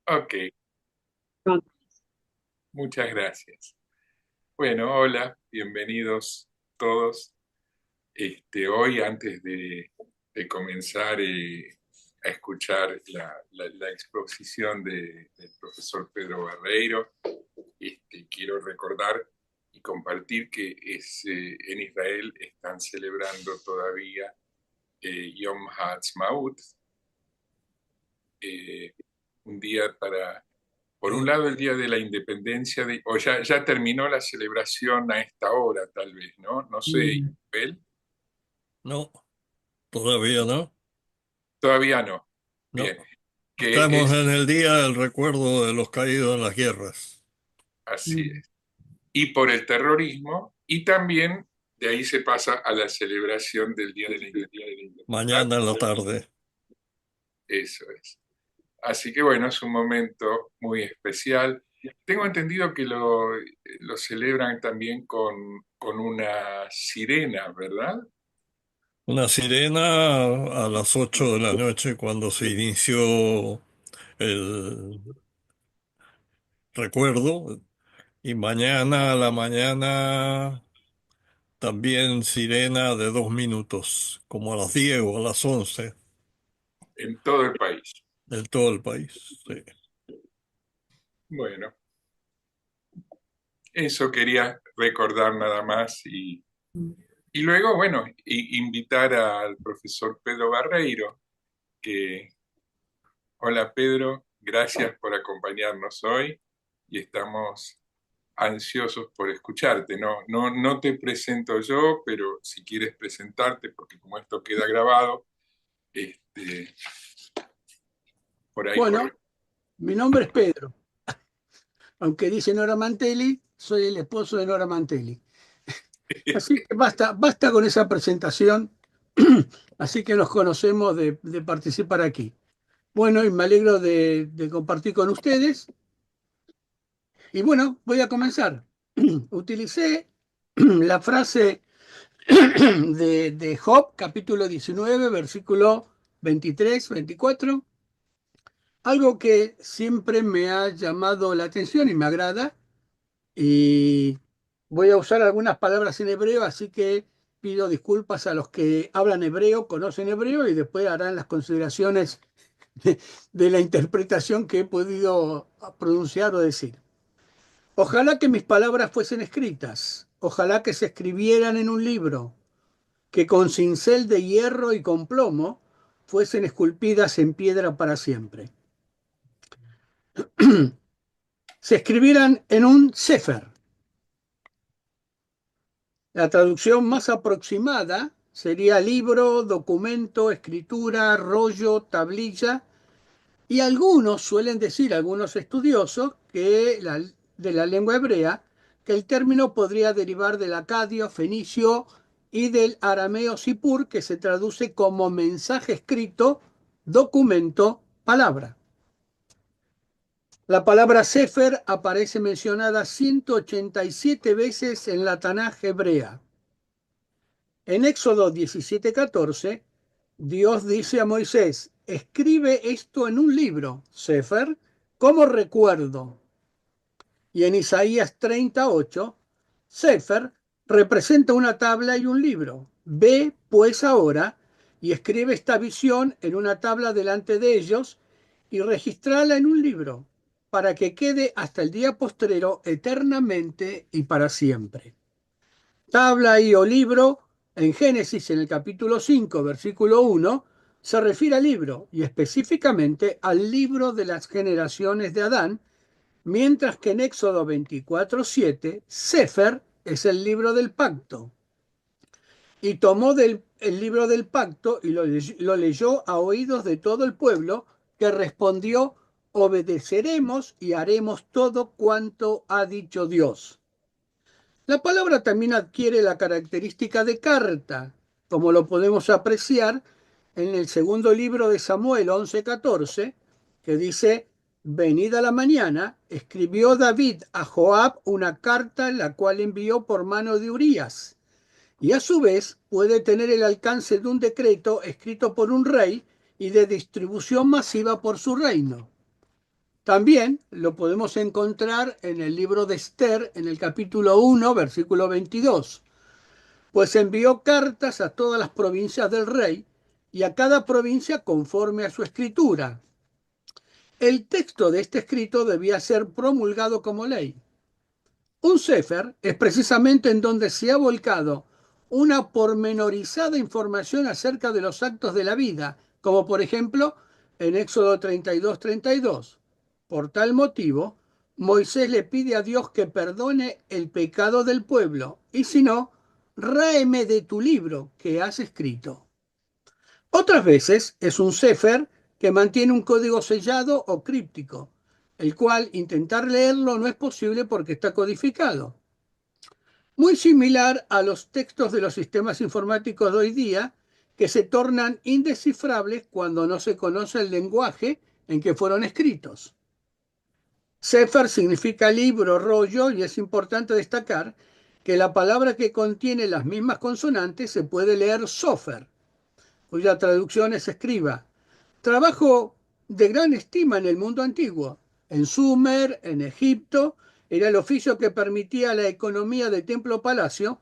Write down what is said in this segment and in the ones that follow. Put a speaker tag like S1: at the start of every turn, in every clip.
S1: Ok, muchas gracias. Bueno, hola, bienvenidos todos. Hoy, antes de comenzar a escuchar la exposición del profesor Pedro Barreiro, quiero recordar y compartir que en Israel están celebrando todavía Yom HaAtzmaut, eh, un día para. Por un lado, el Día de la Independencia, o ya terminó la celebración a esta hora, tal vez, ¿no? No sé,
S2: Mm.
S1: Isabel.
S2: No, todavía no.
S1: Todavía no.
S2: No.
S1: Bien, que
S2: Estamos
S1: es
S2: en el día del recuerdo de los caídos en las guerras.
S1: así
S2: Mm.
S1: es. Y por el terrorismo, y también de ahí se pasa a la celebración del Día de la Independencia.
S2: Mañana en la tarde.
S1: Eso es. Así que bueno, es un momento muy especial. Tengo entendido que lo celebran también con una sirena, ¿verdad?
S2: Una sirena a las 8 de la noche cuando se inició el recuerdo. Y mañana a la mañana también sirena de 2 minutos, como a las 10 o a las 11
S1: En todo el país.
S2: del todo el país. Sí.
S1: Bueno, eso quería recordar nada más y luego, bueno, invitar al profesor Pedro Barreiro, que, hola Pedro, gracias por acompañarnos hoy y estamos ansiosos por escucharte. No te presento yo, pero si quieres presentarte, porque como esto queda grabado, este, por ahí
S2: Bueno,
S1: corre.
S2: mi nombre es Pedro. Aunque dice Nora Mantelli, soy el esposo de Nora Mantelli. Así que basta con esa presentación. Así que nos conocemos de participar aquí. Bueno, y me alegro de compartir con ustedes. Y bueno, voy a comenzar. Utilicé la frase de Job, capítulo 19, versículo 23, 24. Algo que siempre me ha llamado la atención y me agrada, y voy a usar algunas palabras en hebreo, así que pido disculpas a los que hablan hebreo, conocen hebreo, y después harán las consideraciones de la interpretación que he podido pronunciar o decir. Ojalá que mis palabras fuesen escritas, ojalá que se escribieran en un libro, que con cincel de hierro y con plomo fuesen esculpidas en piedra para siempre. Se escribieran en un sefer. La traducción más aproximada sería libro, documento, escritura, rollo, tablilla, y algunos suelen decir, algunos estudiosos, de la lengua hebrea, que el término podría derivar del acadio, fenicio y del arameo sipur, que se traduce como mensaje escrito, documento, palabra. La palabra sefer aparece mencionada 187 veces en la Tanaj hebrea. En Éxodo 17:14, Dios dice a Moisés: escribe esto en un libro, Sefer, como recuerdo. Y en Isaías 38, Sefer representa una tabla y un libro. Ve pues ahora y escribe esta visión en una tabla delante de ellos y registrala en un libro, para que quede hasta el día postrero eternamente y para siempre. Tabla y o libro, en Génesis en el capítulo 5, versículo 1, se refiere al libro y específicamente al libro de las generaciones de Adán, mientras que en Éxodo 24:7, Sefer es el libro del pacto. Y tomó el libro del pacto y lo leyó a oídos de todo el pueblo, que respondió: obedeceremos y haremos todo cuanto ha dicho Dios. La palabra también adquiere la característica de carta, como lo podemos apreciar en el segundo libro de Samuel 11:14, que dice: venida la mañana, escribió David a Joab una carta, la cual envió por mano de Urías, y a su vez puede tener el alcance de un decreto escrito por un rey y de distribución masiva por su reino. También lo podemos encontrar en el libro de Esther, en el capítulo 1, versículo 22. Pues envió cartas a todas las provincias del rey y a cada provincia conforme a su escritura. El texto de este escrito debía ser promulgado como ley. Un sefer es precisamente en donde se ha volcado una pormenorizada información acerca de los actos de la vida, como por ejemplo en Éxodo 32:32. Por tal motivo, Moisés le pide a Dios que perdone el pecado del pueblo, y si no, ráeme de tu libro que has escrito. Otras veces es un sefer que mantiene un código sellado o críptico, el cual intentar leerlo no es posible porque está codificado. Muy similar a los textos de los sistemas informáticos de hoy día, que se tornan indescifrables cuando no se conoce el lenguaje en que fueron escritos. Sefer significa libro, rollo, y es importante destacar que la palabra que contiene las mismas consonantes se puede leer sofer, cuya traducción es escriba. Trabajo de gran estima en el mundo antiguo. En Sumer, en Egipto, era el oficio que permitía a la economía de templo-palacio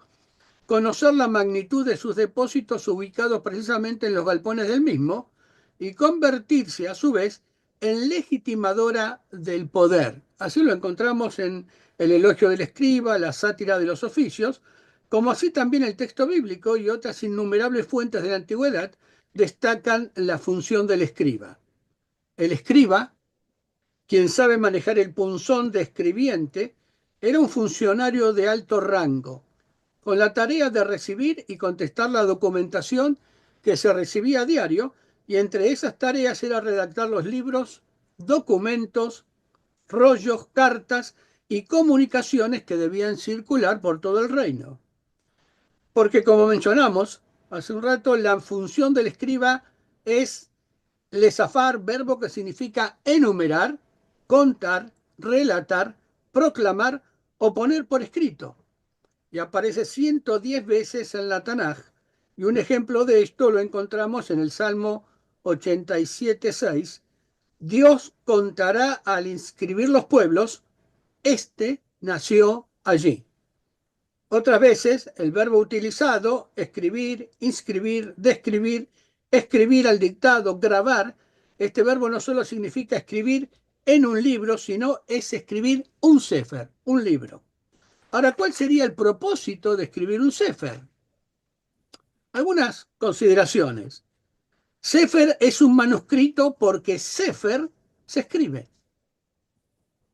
S2: conocer la magnitud de sus depósitos ubicados precisamente en los galpones del mismo y convertirse a su vez en legitimadora del poder. Así lo encontramos en el elogio del escriba, la sátira de los oficios, como así también el texto bíblico y otras innumerables fuentes de la antigüedad destacan la función del escriba. El escriba, quien sabe manejar el punzón de escribiente, era un funcionario de alto rango, con la tarea de recibir y contestar la documentación que se recibía a diario, y entre esas tareas era redactar los libros, documentos, rollos, cartas y comunicaciones que debían circular por todo el reino. Porque como mencionamos hace un rato, la función del escriba es lesafar, verbo que significa enumerar, contar, relatar, proclamar o poner por escrito, y aparece 110 veces en la Tanaj. Y un ejemplo de esto lo encontramos en el Salmo 87:6. Dios contará al inscribir los pueblos, este nació allí. Otras veces el verbo utilizado, escribir, inscribir, describir, escribir al dictado, grabar, este verbo no solo significa escribir en un libro, sino es escribir un sefer, un libro. Ahora, ¿cuál sería el propósito de escribir un sefer? Algunas consideraciones. Sefer es un manuscrito porque sefer se escribe.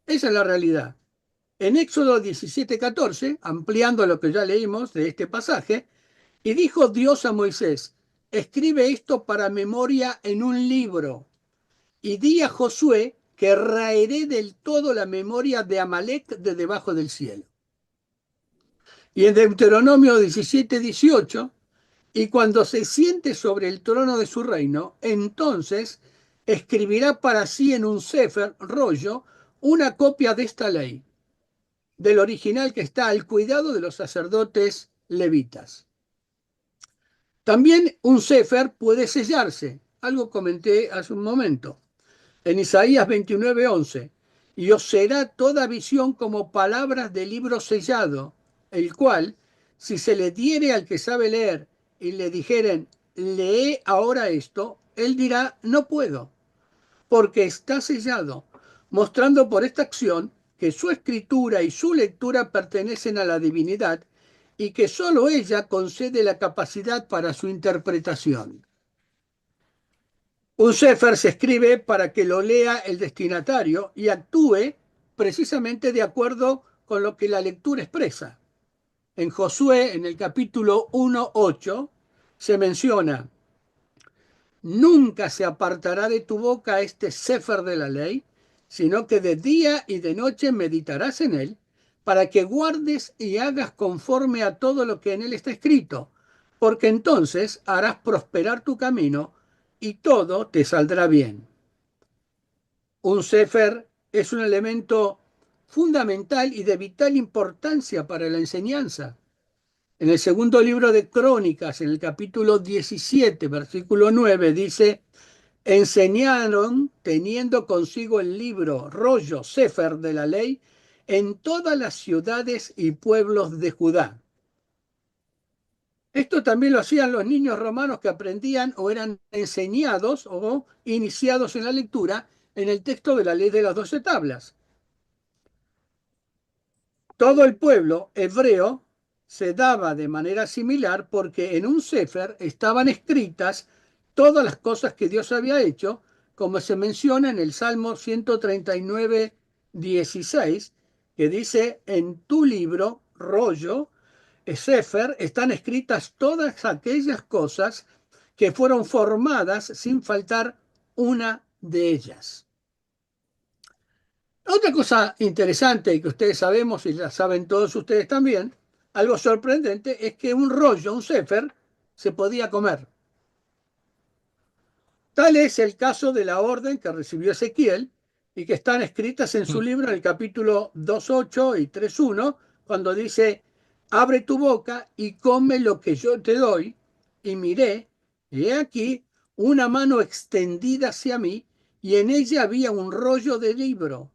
S2: Esa es la realidad. En Éxodo 17:14, ampliando lo que ya leímos de este pasaje, y dijo Dios a Moisés, escribe esto para memoria en un libro, y di a Josué que raeré del todo la memoria de Amalek de debajo del cielo. Y en Deuteronomio 17:18, y cuando se siente sobre el trono de su reino, entonces escribirá para sí en un sefer, rollo, una copia de esta ley, del original que está al cuidado de los sacerdotes levitas. También un sefer puede sellarse, algo comenté hace un momento, en Isaías 29:11, y os será toda visión como palabras de libro sellado, el cual, si se le diere al que sabe leer y le dijeren, lee ahora esto, él dirá, no puedo, porque está sellado, mostrando por esta acción que su escritura y su lectura pertenecen a la divinidad y que sólo ella concede la capacidad para su interpretación. Un sefer se escribe para que lo lea el destinatario y actúe precisamente de acuerdo con lo que la lectura expresa. En Josué, en el capítulo 1:8, se menciona, nunca se apartará de tu boca este sefer de la ley, sino que de día y de noche meditarás en él, para que guardes y hagas conforme a todo lo que en él está escrito, porque entonces harás prosperar tu camino y todo te saldrá bien. Un sefer es un elemento fundamental y de vital importancia para la enseñanza. En el segundo libro de Crónicas, en el capítulo 17, versículo 9, dice, enseñaron teniendo consigo el libro, rollo, Sefer de la ley, en todas las ciudades y pueblos de Judá. Esto también lo hacían los niños romanos que aprendían o eran enseñados o iniciados en la lectura en el texto de la ley de las 12 tablas. Todo el pueblo hebreo se daba de manera similar porque en un Sefer estaban escritas todas las cosas que Dios había hecho, como se menciona en el Salmo 139, 16, que dice, en tu libro, rollo, Sefer, están escritas todas aquellas cosas que fueron formadas sin faltar una de ellas. Otra cosa interesante y que ustedes sabemos y la saben todos ustedes también, algo sorprendente, es que un rollo, un sefer, se podía comer. Tal es el caso de la orden que recibió Ezequiel y que están escritas en su libro en el capítulo 2.8 y 3.1, cuando dice, abre tu boca y come lo que yo te doy, y miré, y he aquí una mano extendida hacia mí, y en ella había un rollo de libro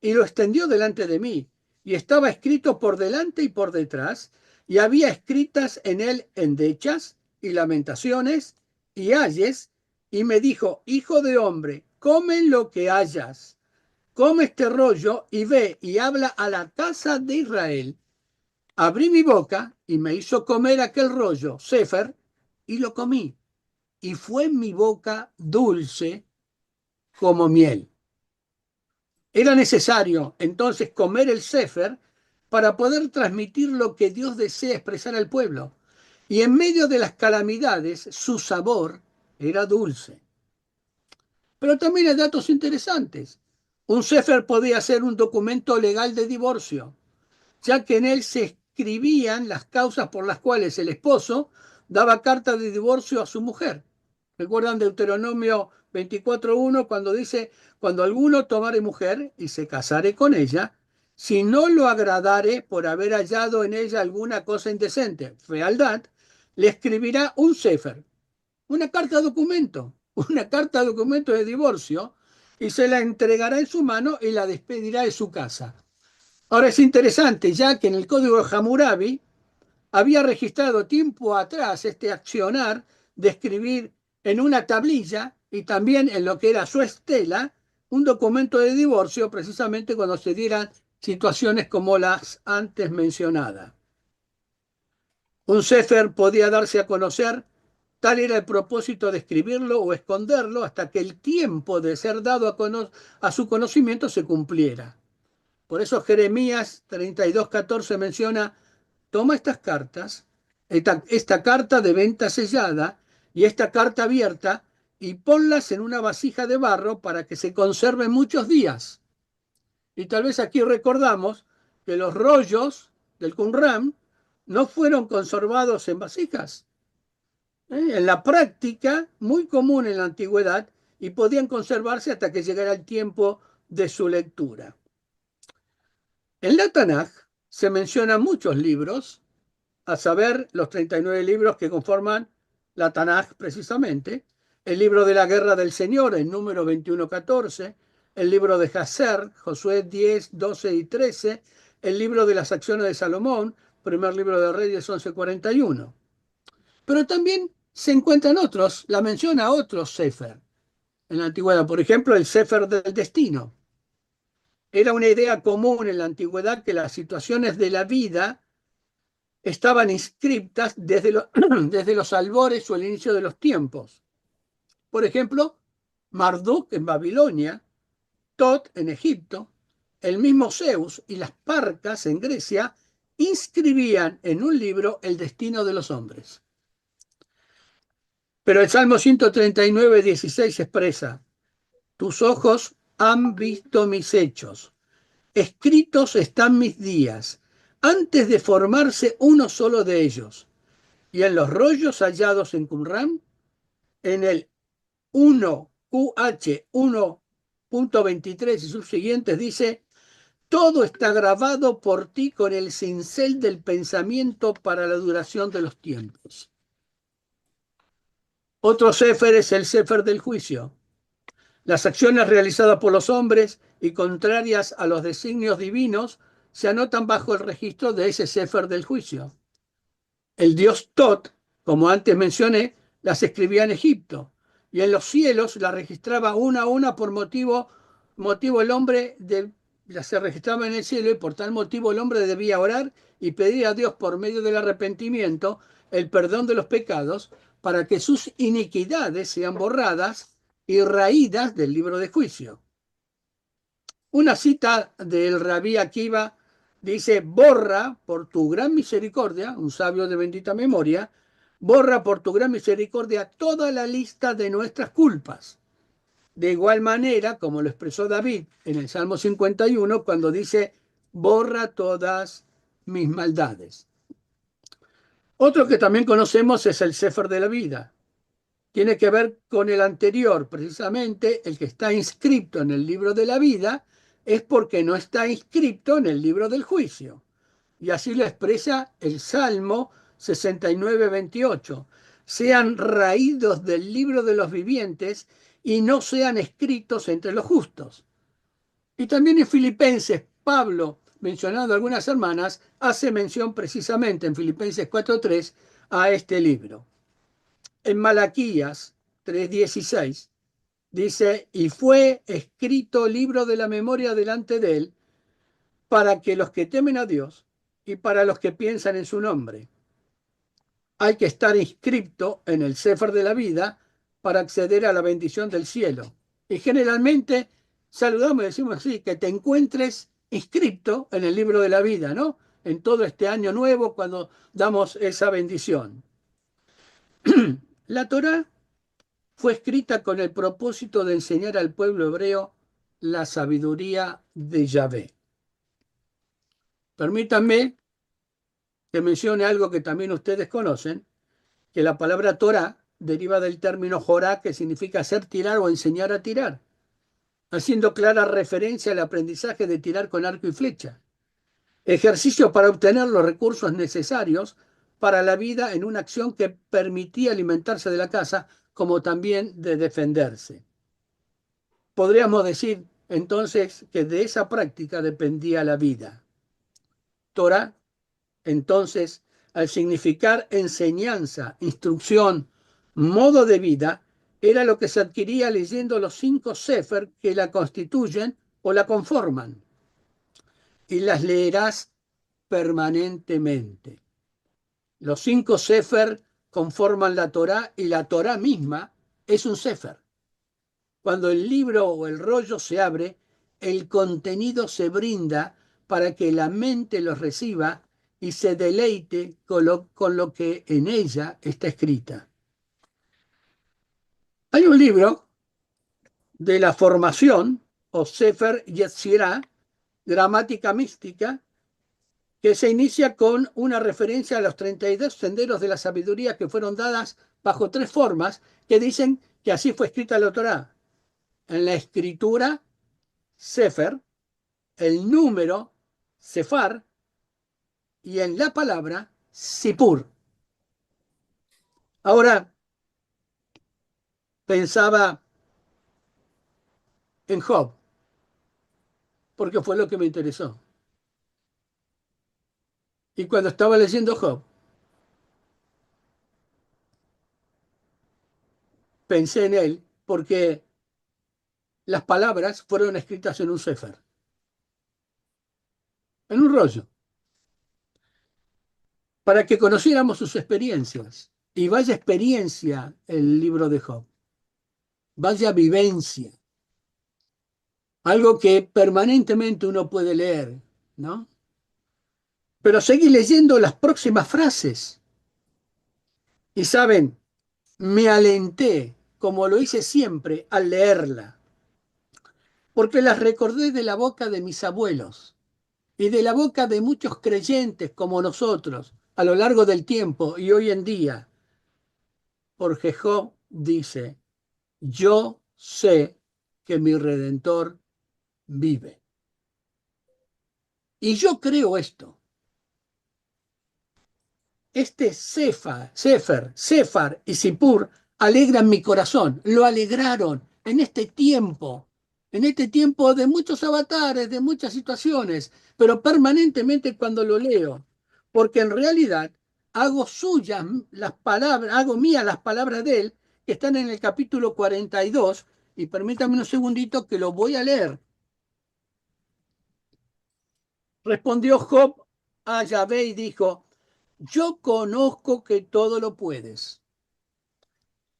S2: y lo extendió delante de mí, y estaba escrito por delante y por detrás, y había escritas en él endechas y lamentaciones y ayes, y me dijo, hijo de hombre, come lo que hayas, come este rollo y ve y habla a la casa de Israel. Abrí mi boca y me hizo comer aquel rollo, Sefer, y lo comí, y fue mi boca dulce como miel. Era necesario entonces comer el Sefer para poder transmitir lo que Dios desea expresar al pueblo. Y en medio de las calamidades, su sabor era dulce. Pero también hay datos interesantes. Un Sefer podía ser un documento legal de divorcio, ya que en él se escribían las causas por las cuales el esposo daba carta de divorcio a su mujer. ¿Recuerdan Deuteronomio 24.1 cuando dice, cuando alguno tomare mujer y se casare con ella, si no lo agradare por haber hallado en ella alguna cosa indecente, fealdad, le escribirá un sefer, una carta documento, una carta documento de divorcio, y se la entregará en su mano y la despedirá de su casa. Ahora es interesante, ya que en el código de Hammurabi había registrado tiempo atrás este accionar de escribir en una tablilla y también en lo que era su estela un documento de divorcio precisamente cuando se dieran situaciones como las antes mencionadas. Un sefer podía darse a conocer, tal era el propósito de escribirlo o esconderlo hasta que el tiempo de ser dado a su conocimiento se cumpliera. Por eso Jeremías 32:14 menciona, toma estas cartas, esta carta de venta sellada y esta carta abierta, y ponlas en una vasija de barro para que se conserven muchos días. Y tal vez aquí recordamos que los rollos del Qumran no fueron conservados en vasijas. En la práctica, muy común en la antigüedad, y podían conservarse hasta que llegara el tiempo de su lectura. En la Tanaj se mencionan muchos libros, a saber, los 39 libros que conforman la Tanaj precisamente, el libro de la guerra del Señor, en número 21:14, el libro de Jaser, Josué 10, 12 y 13, el libro de las acciones de Salomón, primer libro de Reyes 11:41. Pero también se encuentran otros, la menciona otros Sefer en la antigüedad, por ejemplo, el Sefer del destino. Era una idea común en la antigüedad que las situaciones de la vida estaban inscriptas desde los albores o el inicio de los tiempos. Por ejemplo, Marduk en Babilonia, Tot en Egipto, el mismo Zeus y las Parcas en Grecia inscribían en un libro el destino de los hombres. Pero el Salmo 139:16 expresa, tus ojos han visto mis hechos, escritos están mis días, antes de formarse uno solo de ellos. Y en los rollos hallados en Qumran, en el 1QH 1.23 y sus siguientes dice, todo está grabado por ti con el cincel del pensamiento para la duración de los tiempos. Otro sefer es el sefer del juicio. Las acciones realizadas por los hombres y contrarias a los designios divinos se anotan bajo el registro de ese Sefer del juicio. El dios Tot, como antes mencioné, las escribía en Egipto y en los cielos las registraba una a una por motivo el hombre las se registraba en el cielo y por tal motivo el hombre debía orar y pedir a Dios por medio del arrepentimiento el perdón de los pecados para que sus iniquidades sean borradas y raídas del libro de juicio. Una cita del Rabí Akiva dice: borra por tu gran misericordia, un sabio de bendita memoria, borra por tu gran misericordia toda la lista de nuestras culpas. De igual manera, como lo expresó David en el Salmo 51, cuando dice: borra todas mis maldades. Otro que también conocemos es el Sefer de la Vida. Tiene que ver con el anterior, precisamente el que está inscrito en el libro de la vida es porque no está inscrito en el libro del juicio. Y así lo expresa el Salmo 69:28. Sean raídos del libro de los vivientes y no sean escritos entre los justos. Y también en Filipenses, Pablo, mencionando algunas hermanas, hace mención precisamente en Filipenses 4:3 a este libro. En Malaquías 3:16 dice: y fue escrito libro de la memoria delante de él para que los que temen a Dios y para los que piensan en su nombre. Hay que estar inscrito en el Sefer de la vida para acceder a la bendición del cielo. Y generalmente saludamos y decimos así: que te encuentres inscrito en el libro de la vida, ¿no? En todo este año nuevo cuando damos esa bendición. La Torá fue escrita con el propósito de enseñar al pueblo hebreo la sabiduría de Yahvé. Permítanme que mencione algo que también ustedes conocen, que la palabra Torah deriva del término Jorá, que significa hacer tirar o enseñar a tirar, haciendo clara referencia al aprendizaje de tirar con arco y flecha, ejercicio para obtener los recursos necesarios para la vida en una acción que permitía alimentarse de la caza, como también de defenderse. Podríamos decir entonces que de esa práctica dependía la vida. Torah, entonces, al significar enseñanza, instrucción, modo de vida, era lo que se adquiría leyendo los 5 sefer que la constituyen o la conforman. Y las leerás permanentemente. Los 5 sefer conforman la Torah y la Torah misma es un sefer. Cuando el libro o el rollo se abre, el contenido se brinda para que la mente los reciba y se deleite con lo que en ella está escrita. Hay un libro de la formación, o Sefer Yetzirah, gramática mística, que se inicia con una referencia a los 32 senderos de la sabiduría que fueron dadas bajo 3 formas que dicen que así fue escrita la Torá. En la escritura, Sefer; el número, Sefar; y en la palabra, Sipur. Ahora pensaba en Job, porque fue lo que me interesó. Y cuando estaba leyendo Job, pensé en él porque las palabras fueron escritas en un Sefer, en un rollo, para que conociéramos sus experiencias. Y vaya experiencia el libro de Job, vaya vivencia, algo que permanentemente uno puede leer, ¿no? Pero seguí leyendo las próximas frases. Y saben, me alenté, como lo hice siempre, al leerla, porque las recordé de la boca de mis abuelos y de la boca de muchos creyentes como nosotros a lo largo del tiempo y hoy en día. Porque Job dice: yo sé que mi Redentor vive. Y yo creo esto. Este Sefer y Sipur alegran mi corazón, lo alegraron en este tiempo de muchos avatares, de muchas situaciones, pero permanentemente cuando lo leo, porque en realidad hago suyas las palabras, hago mías las palabras de él, que están en el capítulo 42, y permítame un segundito que lo voy a leer. Respondió Job a Yahvé y dijo, yo conozco que todo lo puedes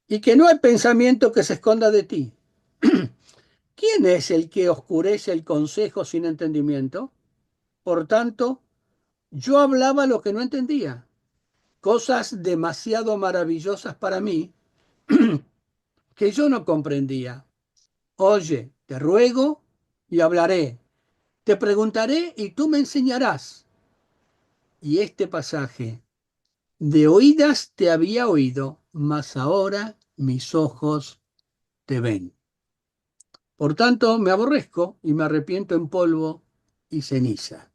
S2: y que no hay pensamiento que se esconda de ti. ¿Quién es el que oscurece el consejo sin entendimiento? Por tanto, yo hablaba lo que no entendía, cosas demasiado maravillosas para mí que yo no comprendía. Oye, te ruego y hablaré, te preguntaré y tú me enseñarás. Y este pasaje, de oídas te había oído, mas ahora mis ojos te ven. Por tanto, me aborrezco y me arrepiento en polvo y ceniza.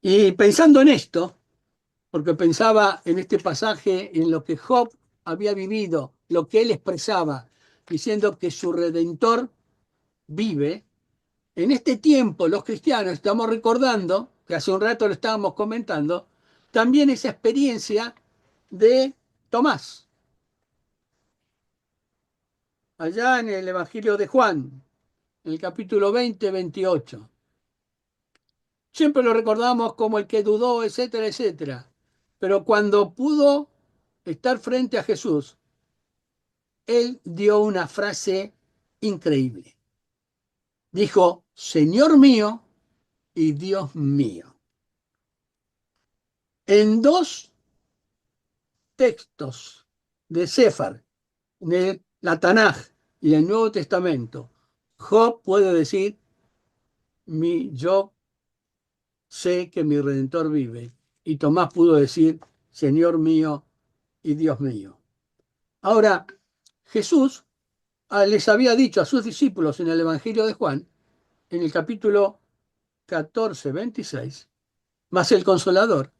S2: Y pensando en esto, porque pensaba en este pasaje, en lo que Job había vivido, lo que él expresaba, diciendo que su redentor vive, en este tiempo los cristianos estamos recordando, que hace un rato lo estábamos comentando, también esa experiencia de Tomás, allá en el Evangelio de Juan, en el capítulo 20-28. Siempre lo recordamos como el que dudó, etcétera, etcétera. Pero cuando pudo estar frente a Jesús, él dio una frase increíble. Dijo, Señor mío y Dios mío. En dos textos de Sefar, de la Tanaj y el Nuevo Testamento, Job puede decir, yo sé que mi Redentor vive. Y Tomás pudo decir, Señor mío y Dios mío. Ahora, Jesús les había dicho a sus discípulos en el Evangelio de Juan, en el capítulo 14-26, mas el Consolador,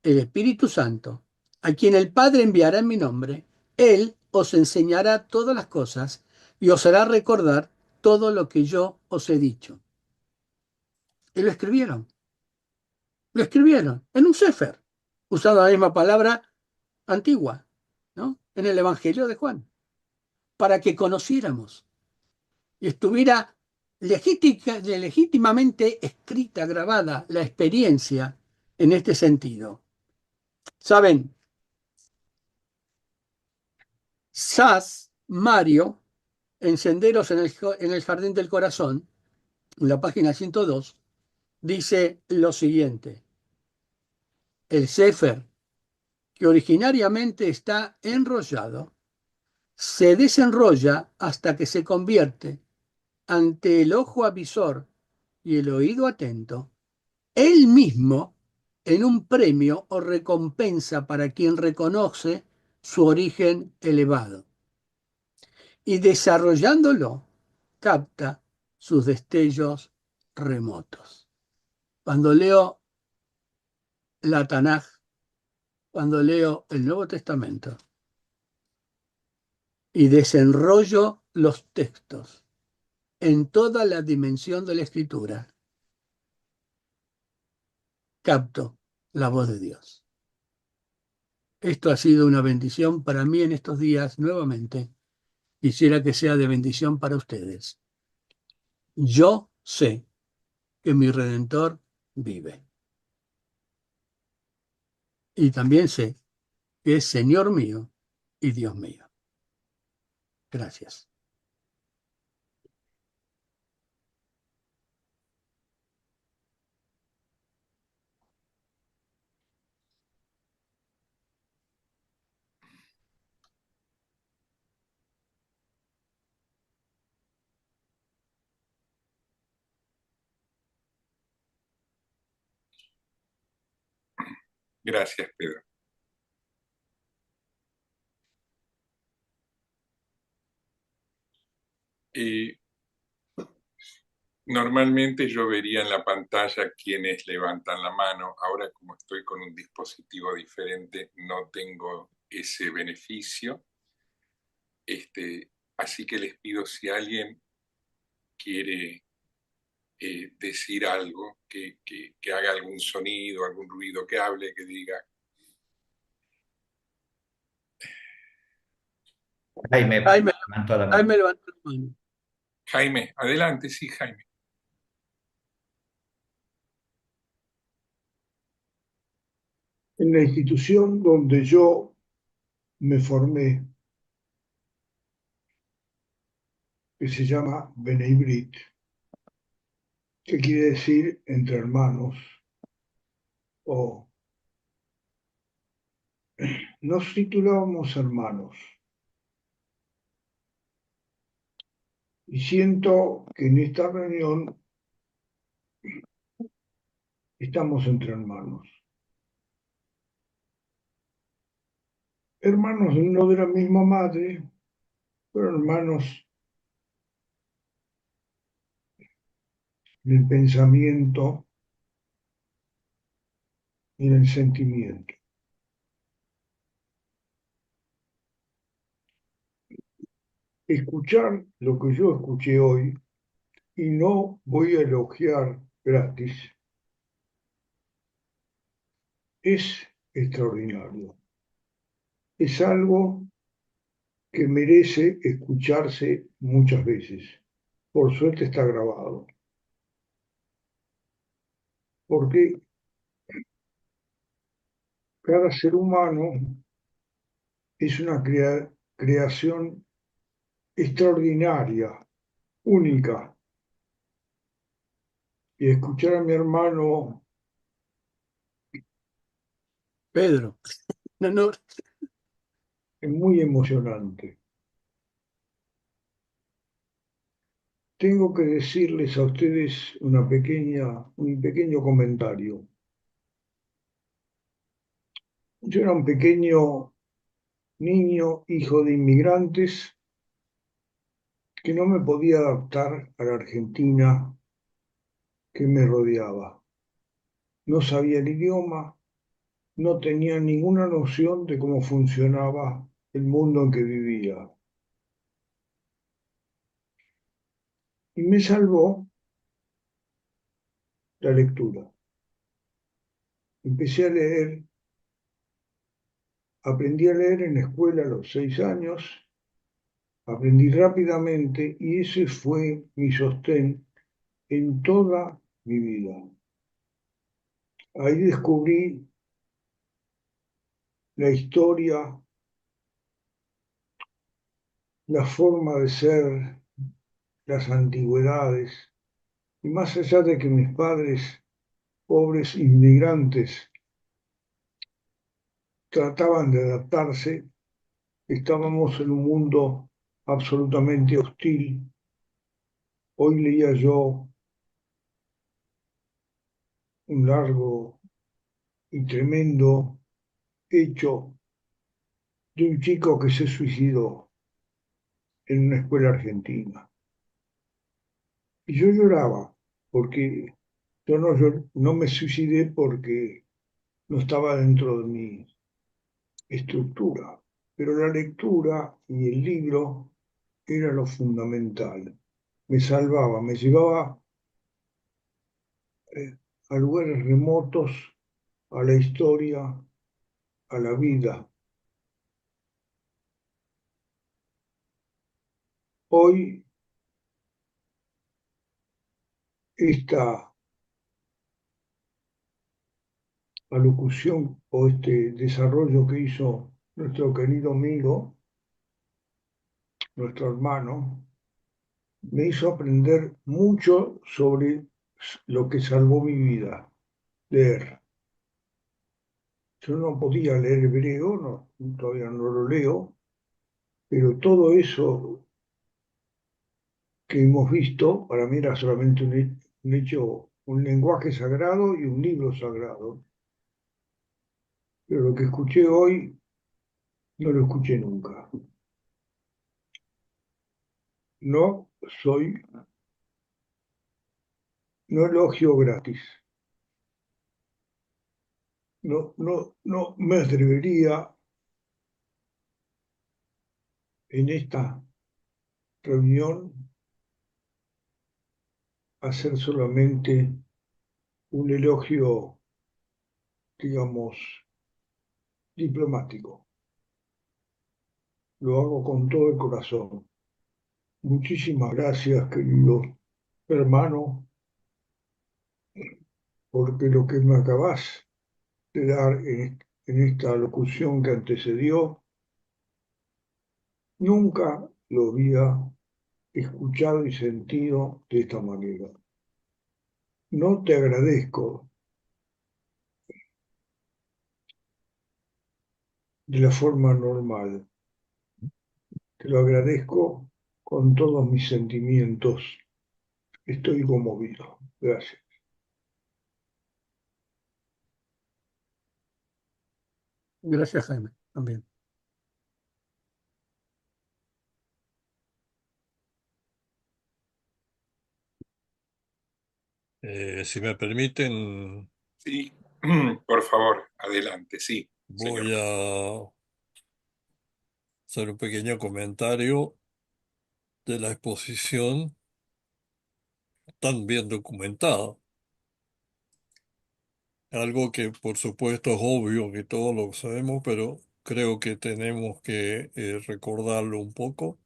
S2: el Espíritu Santo, a quien el Padre enviará en mi nombre, Él os enseñará todas las cosas y os hará recordar todo lo que yo os he dicho. Y lo escribieron en un sefer, usando la misma palabra antigua, ¿no? En el Evangelio de Juan, para que conociéramos y estuviera legítimamente escrita, grabada la experiencia en este sentido. Saben, Sas, Mario, en Senderos en el Jardín del Corazón, en la página 102, dice lo siguiente. El Sefer, que originariamente está enrollado, se desenrolla hasta que se convierte ante el ojo avisor y el oído atento, él mismo en un premio o recompensa para quien reconoce su origen elevado. Y desarrollándolo, capta sus destellos remotos. Cuando leo la Tanaj, cuando leo el Nuevo Testamento y desenrollo los textos en toda la dimensión de la Escritura, capto la voz de Dios. Esto ha sido una bendición para mí en estos días nuevamente. Quisiera que sea de bendición para ustedes. Yo sé que mi Redentor vive. Y también sé que es Señor mío y Dios mío. Gracias.
S1: Gracias, Pedro. Y normalmente yo vería en la pantalla quienes levantan la mano. Ahora, como estoy con un dispositivo diferente, no tengo ese beneficio. Así que les pido si alguien quiere decir algo, que haga algún sonido, algún ruido, que hable, que diga.
S3: Jaime
S2: Jaime,
S3: levantó la mano.
S2: Jaime levantó la mano.
S1: Jaime, adelante, sí, Jaime.
S4: En la institución donde yo me formé, que se llama Bnei Brit, que quiere decir entre hermanos, o nos titulábamos hermanos. Y siento que en esta reunión estamos entre hermanos. Hermanos no de la misma madre, pero hermanos del pensamiento y del sentimiento. Escuchar lo que yo escuché hoy, y no voy a elogiar gratis, es extraordinario. Es algo que merece escucharse muchas veces. Por suerte está grabado. Porque cada ser humano es una creación extraordinaria, única. Y escuchar a mi hermano
S2: Pedro. No, no,
S4: es muy emocionante. Tengo que decirles a ustedes un pequeño comentario. Yo era un pequeño niño, hijo de inmigrantes, que no me podía adaptar a la Argentina que me rodeaba. No sabía el idioma, no tenía ninguna noción de cómo funcionaba el mundo en que vivía. Y me salvó la lectura. Empecé a leer, aprendí a leer en la escuela a los 6 años, aprendí rápidamente y ese fue mi sostén en toda mi vida. Ahí descubrí la historia, la forma de ser, las antigüedades, y más allá de que mis padres, pobres inmigrantes, trataban de adaptarse, estábamos en un mundo absolutamente hostil. Hoy leía yo un largo y tremendo hecho de un chico que se suicidó en una escuela argentina. Y yo lloraba, porque no me suicidé porque no estaba dentro de mi estructura, pero la lectura y el libro era lo fundamental. Me salvaba, me llevaba a lugares remotos, a la historia, a la vida. Hoy esta alocución o este desarrollo que hizo nuestro querido amigo, nuestro hermano, me hizo aprender mucho sobre lo que salvó mi vida, leer. Yo no podía leer hebreo, no, todavía no lo leo, pero todo eso que hemos visto para mí era solamente un hecho, un lenguaje sagrado y un libro sagrado. Pero lo que escuché hoy no lo escuché nunca. No soy, no elogio gratis. No, no, no me atrevería en esta reunión hacer solamente un elogio, digamos, diplomático. Lo hago con todo el corazón. Muchísimas gracias, querido hermano, porque lo que me acabas de dar en esta locución que antecedió, nunca lo había escuchado y sentido de esta manera. No te agradezco de la forma normal, te lo agradezco con todos mis sentimientos. Estoy conmovido. Gracias.
S2: Gracias, Jaime, también.
S3: Si me permiten,
S1: Sí, por favor, adelante, sí, señor.
S3: voy a hacer un pequeño comentario de la exposición tan bien documentada. Algo que por supuesto es obvio que todos lo sabemos, pero creo que tenemos que recordarlo un poco,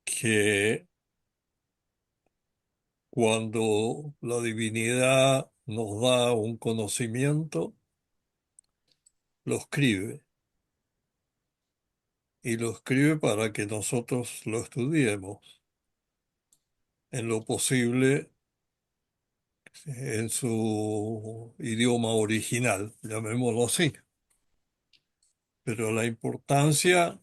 S3: que cuando la divinidad nos da un conocimiento, lo escribe, y lo escribe para que nosotros lo estudiemos en lo posible en su idioma original, llamémoslo así. Pero la importancia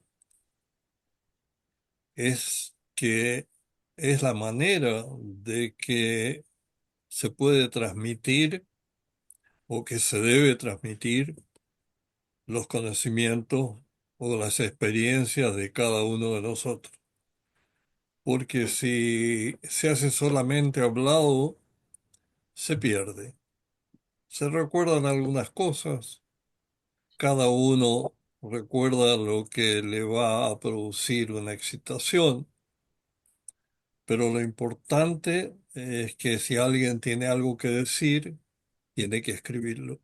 S3: es que es la manera de que se puede transmitir o que se debe transmitir los conocimientos o las experiencias de cada uno de nosotros. Porque si se hace solamente hablado, se pierde. Se recuerdan algunas cosas, cada uno recuerda lo que le va a producir una excitación, pero lo importante es que si alguien tiene algo que decir, tiene que escribirlo.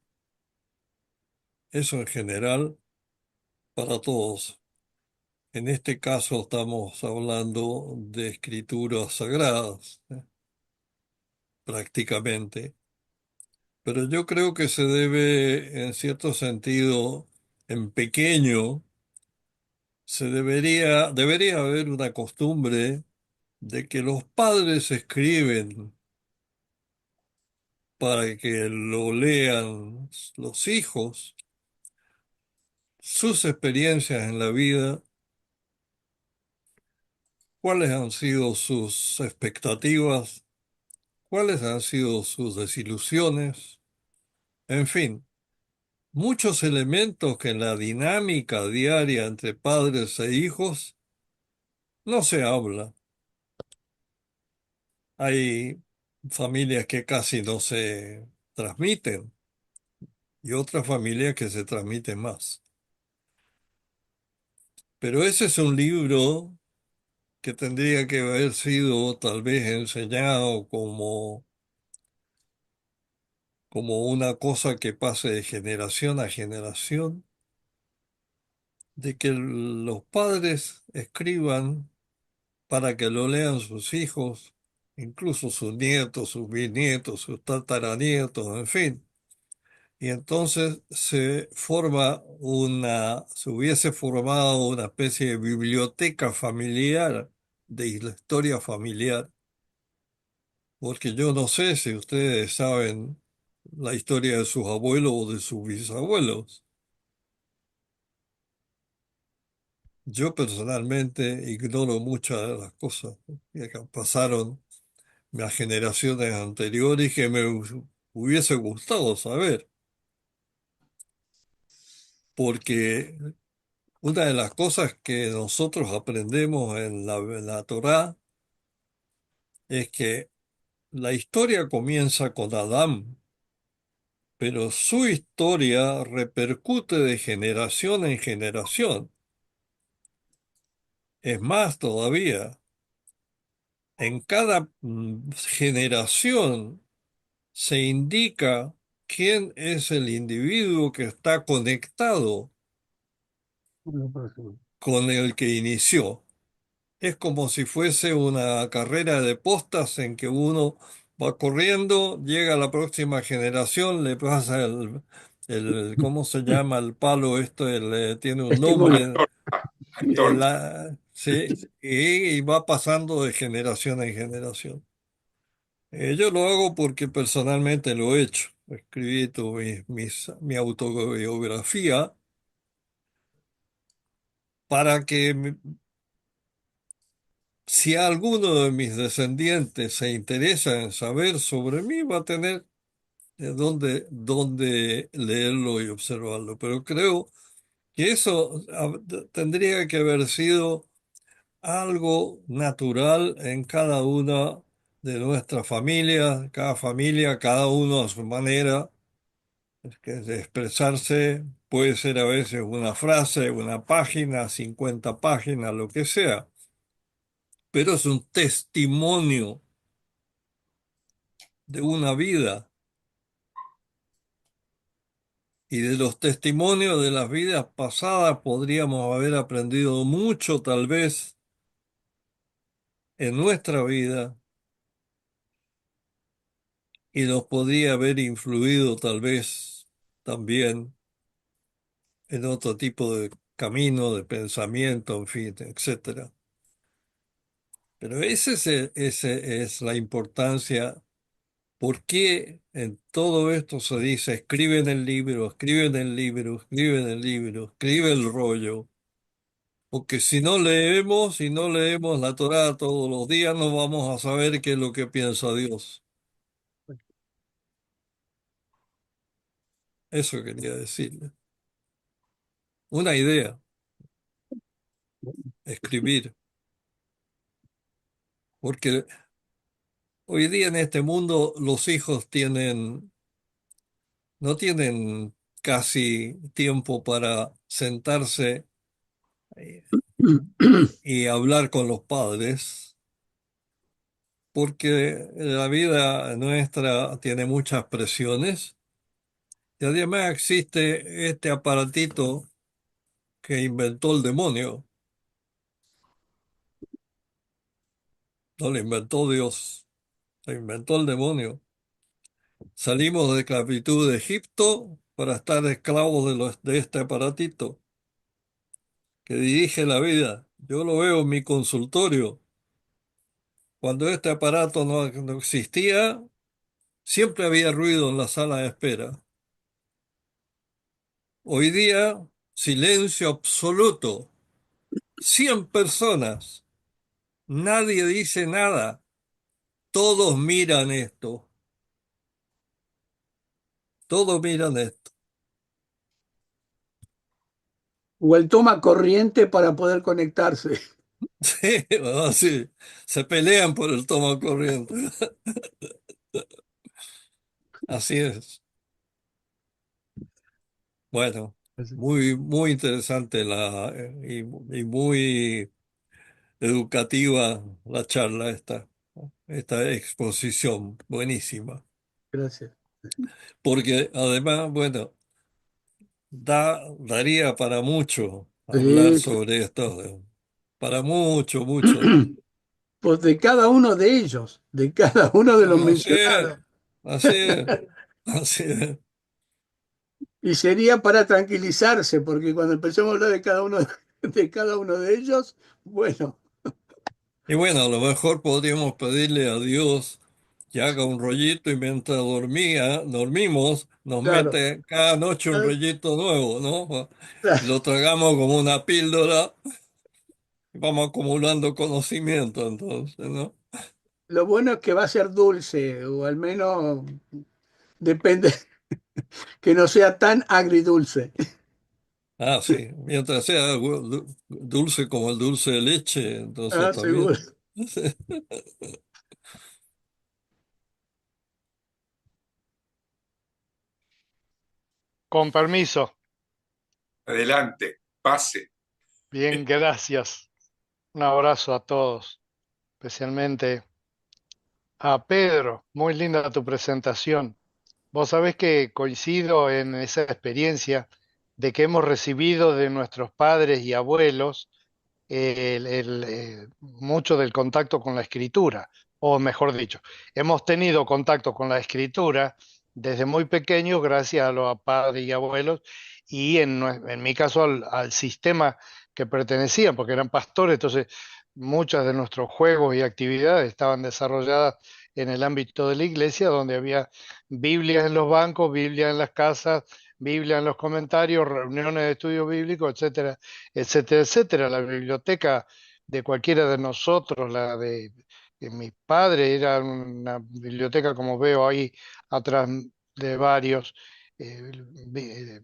S3: Eso en general para todos. En este caso estamos hablando de escrituras sagradas, prácticamente, pero yo creo que se debe, en cierto sentido, en pequeño, debería haber una costumbre de que los padres escriben para que lo lean los hijos, sus experiencias en la vida, cuáles han sido sus expectativas, cuáles han sido sus desilusiones, en fin, muchos elementos que en la dinámica diaria entre padres e hijos no se habla. Hay familias que casi no se transmiten y otras familias que se transmiten más. Pero ese es un libro que tendría que haber sido tal vez enseñado como una cosa que pase de generación a generación, de que los padres escriban para que lo lean sus hijos, incluso sus nietos, sus bisnietos, sus tataranietos, en fin. Y entonces se hubiese formado una especie de biblioteca familiar de la historia familiar, porque yo no sé si ustedes saben la historia de sus abuelos o de sus bisabuelos. Yo personalmente ignoro muchas de las cosas que pasaron las generaciones anteriores que me hubiese gustado saber, porque una de las cosas que nosotros aprendemos en la Torá es que la historia comienza con Adán, pero su historia repercute de generación en generación. Es más todavía, en cada generación se indica quién es el individuo que está conectado con el que inició. Es como si fuese una carrera de postas en que uno va corriendo, llega a la próxima generación, le pasa ¿cómo se llama el palo? Esto tiene un
S2: Testimonio.
S3: nombre,
S1: Antorcha, antorcha.
S3: sí, y va pasando de generación en generación. Yo lo hago porque personalmente lo he hecho. Escribí mi autobiografía para que si alguno de mis descendientes se interesa en saber sobre mí, va a tener dónde leerlo y observarlo. Pero creo que eso tendría que haber sido algo natural en cada una de nuestras familias, cada familia, cada uno a su manera, es que de expresarse. Puede ser a veces una frase, una página, 50 páginas, lo que sea, pero es un testimonio de una vida, y de los testimonios de las vidas pasadas podríamos haber aprendido mucho tal vez en nuestra vida, y nos podría haber influido tal vez también en otro tipo de camino, de pensamiento, en fin, etcétera. Pero ese es la importancia. ¿Por qué en todo esto se dice escribe en el libro, escribe en el libro, escribe en el libro, escribe el rollo? Porque si no leemos, si no leemos la Torá todos los días, no vamos a saber qué es lo que piensa Dios. Eso quería decirle. Una idea, escribir. Porque hoy día en este mundo los hijos no tienen casi tiempo para sentarse eh, y hablar con los padres, porque la vida nuestra tiene muchas presiones. Y además existe este aparatito que inventó el demonio, no lo inventó Dios, lo inventó el demonio. Salimos de esclavitud de Egipto para estar esclavos de este aparatito que dirige la vida. Yo lo veo en mi consultorio. Cuando este aparato no existía, siempre había ruido en la sala de espera. Hoy día, silencio absoluto. 100 personas. Nadie dice nada. Todos miran esto. Todos miran esto.
S2: O el toma corriente para poder conectarse.
S3: Sí, así. Se pelean por el toma corriente. Así es. Bueno, muy interesante y muy educativa la charla esta exposición. Buenísima.
S2: Gracias.
S3: Porque además, bueno, daría para mucho hablar
S2: Sí,
S3: sobre esto. Para mucho, mucho.
S2: pues de cada uno de ellos, de cada uno de los
S3: Así es,
S2: mencionados.
S3: así es, así es.
S2: Y sería para tranquilizarse, porque cuando empecemos a hablar de cada uno de cada uno de ellos, bueno,
S3: Y bueno, a lo mejor podríamos pedirle a Dios que haga un rollito y mientras dormimos, nos
S2: claro,
S3: mete cada noche un
S2: claro,
S3: rollito nuevo, ¿no? Y
S2: claro.
S3: lo tragamos como una píldora y vamos acumulando conocimiento entonces, ¿no?
S2: Lo bueno es que va a ser dulce, o al menos depende, que no sea tan agridulce.
S3: Ah, sí, mientras sea dulce como el dulce de leche, entonces
S2: Ah, seguro.
S3: también.
S5: Con permiso.
S1: Adelante, pase.
S5: Bien, gracias. Un abrazo a todos, especialmente a Pedro. Muy linda tu presentación. Vos sabés que coincido en esa experiencia de que hemos recibido de nuestros padres y abuelos mucho del contacto con la escritura, o mejor dicho, hemos tenido contacto con la escritura desde muy pequeños gracias a los padres y abuelos y en mi caso al sistema que pertenecían, porque eran pastores, entonces muchas de nuestros juegos y actividades estaban desarrolladas en el ámbito de la iglesia, donde había Biblias en los bancos, Biblia en las casas, Biblia en los comentarios, reuniones de estudio bíblico, etcétera, etcétera, etcétera. La biblioteca de cualquiera de nosotros, la de mi padre, era una biblioteca como veo ahí atrás de varios, eh, eh,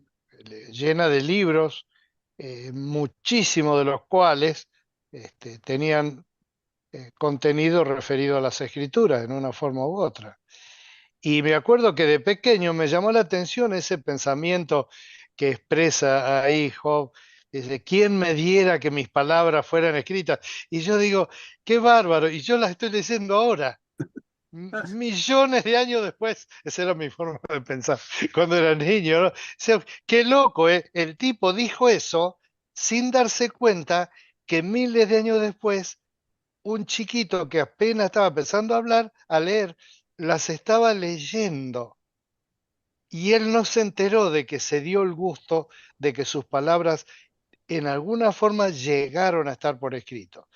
S5: llena de libros, muchísimos de los cuales tenían contenido referido a las escrituras en una forma u otra. Y me acuerdo que de pequeño me llamó la atención ese pensamiento que expresa ahí Job. Dice, ¿quién me diera que mis palabras fueran escritas? Y yo digo, qué bárbaro, y yo las estoy leyendo ahora. Millones de años después, esa era mi forma de pensar cuando era niño, ¿no? O sea, qué loco, ¿eh? El tipo dijo eso sin darse cuenta que miles de años después un chiquito que apenas estaba empezando a hablar, a leer, las estaba leyendo. Y él no se enteró de que se dio el gusto de que sus palabras en alguna forma llegaron a estar por escrito.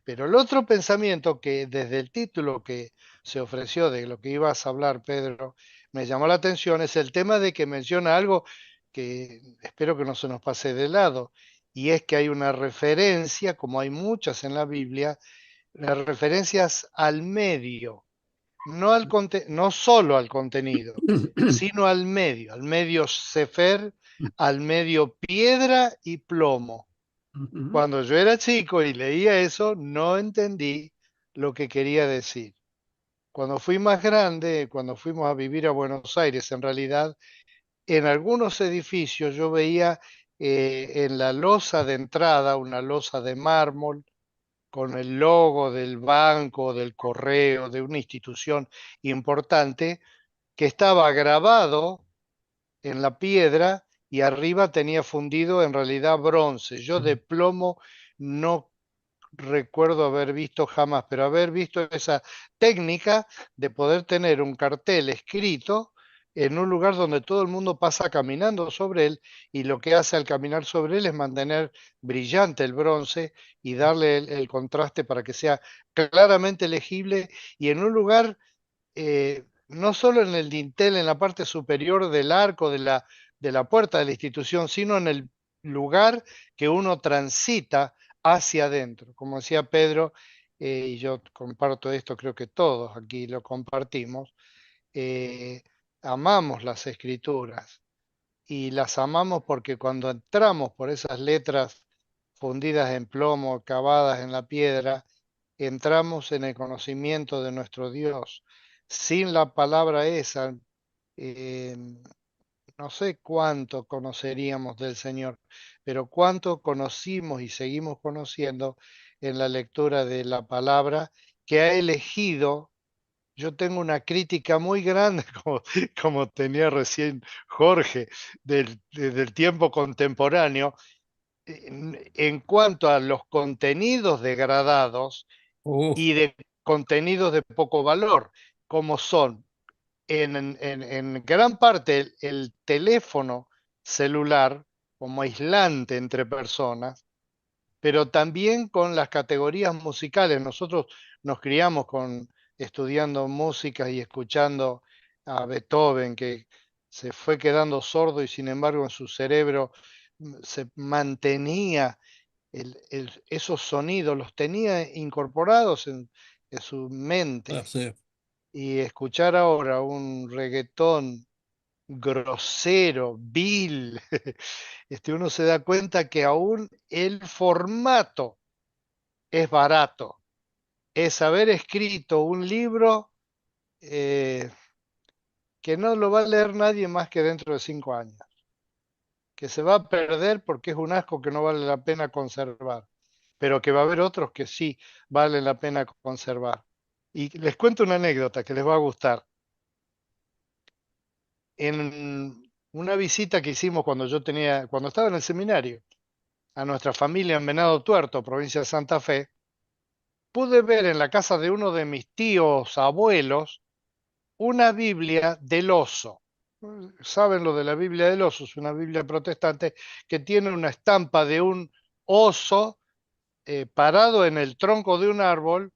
S5: Pero el otro pensamiento que desde el título que se ofreció de lo que ibas a hablar, Pedro, me llamó la atención es el tema de que menciona algo que espero que no se nos pase de lado, y es que hay una referencia, como hay muchas en la Biblia, las referencias al medio, no solo al contenido, sino al medio sefer, al medio piedra y plomo. Cuando yo era chico y leía eso, no entendí lo que quería decir. Cuando fui más grande, cuando fuimos a vivir a Buenos Aires, en realidad, en algunos edificios yo veía en la losa de entrada, una losa de mármol, con el logo del banco, del correo, de una institución importante, que estaba grabado en la piedra y arriba tenía fundido en realidad bronce. Yo de plomo no recuerdo haber visto jamás, pero haber visto esa técnica de poder tener un cartel escrito en un lugar donde todo el mundo pasa caminando sobre él y lo que hace al caminar sobre él es mantener brillante el bronce y darle el contraste para que sea claramente legible y en un lugar no solo en el dintel, en la parte superior del arco de la puerta de la institución, sino en el lugar que uno transita hacia adentro. Como decía Pedro, y yo comparto esto, creo que todos aquí lo compartimos, eh, amamos las escrituras y las amamos porque cuando entramos por esas letras fundidas en plomo, cavadas en la piedra, entramos en el conocimiento de nuestro Dios. Sin la palabra esa, eh, no sé cuánto conoceríamos del Señor, pero cuánto conocimos y seguimos conociendo en la lectura de la palabra que ha elegido. Yo tengo una crítica muy grande, como tenía recién Jorge, del tiempo contemporáneo, en cuanto a los contenidos degradados
S3: Uf,
S5: y de contenidos de poco valor, como son en gran parte el teléfono celular como aislante entre personas, pero también con las categorías musicales. Nosotros nos criamos estudiando música y escuchando a Beethoven, que se fue quedando sordo y sin embargo en su cerebro se mantenía esos sonidos, los tenía incorporados en su mente.
S3: así.
S5: Y escuchar ahora un reggaetón grosero, vil, uno se da cuenta que aún el formato es barato. Es haber escrito un libro que no lo va a leer nadie más que dentro de 5 años, que se va a perder porque es un asco que no vale la pena conservar. pero que va a haber otros que sí valen la pena conservar. Y les cuento una anécdota que les va a gustar. En una visita que hicimos cuando estaba en el seminario, a nuestra familia en Venado Tuerto, provincia de Santa Fe, pude ver en la casa de uno de mis tíos abuelos una Biblia del oso. ¿Saben lo de la Biblia del oso? Es una Biblia protestante que tiene una estampa de un oso parado en el tronco de un árbol,